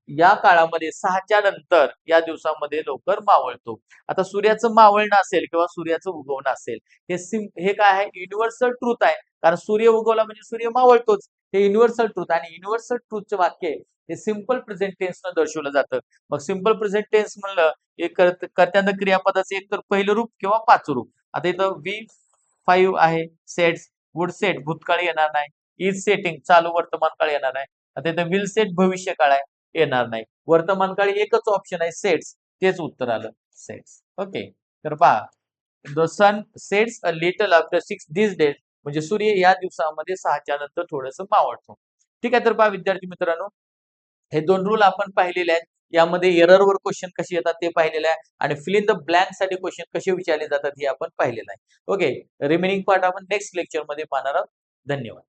या काळामध्ये 6च्या नंतर या दिवसामध्ये लवकर मावळतो. आता सूर्याचं मावळणं असेल किंवा सूर्याचं उगवणं असेल, हे काय आहे? युनिव्हर्सल ट्रूथ आहे, कारण सूर्य उगवला म्हणजे सूर्य मावळतोच. हे युनिव्हर्सल ट्रूथ, आणि युनिव्हर्सल ट्रूथचे वाक्य हे सिंपल प्रेझेंट टेन्सनं दर्शवलं जातं. मग सिंपल प्रेझेंट टेन्स म्हणलं एक कर्त्यांना क्रियापदाचं एक तर पहिलं रूप किंवा पाच रूप. आता इथं V5 आहे, सेट्स, वुड सेट भूतकाळी येणार नाही, इज सेटिंग चालू वर्तमान काळ येणार आहे. आता इथं विल सेट भविष्य काळ आहे, येणार नाही. वर्तमान काळी एकच ऑप्शन आहे सेट्स, तेच उत्तर आलं सेट्स. ओके, तर पहा the sun sets a little after 6 this days, म्हणजे सूर्य या दिवसामध्ये 6च्या नंतर थोडंसं मावळतो. ठीक आहे, तर पहा विद्यार्थी मित्रांनो, हे दोन रूल आपण पाहिलेले आहेत. यामध्ये एररवर क्वेश्चन कसे येतात ते पाहिलेलं आहे आणि फिल इन द ब्लँक साठी क्वेश्चन कसे विचारले जातात हे आपण पाहिलेलं आहे. ओके, रिमेनिंग पार्ट आपण नेक्स्ट लेक्चर मध्ये पाहणार आहोत. धन्यवाद.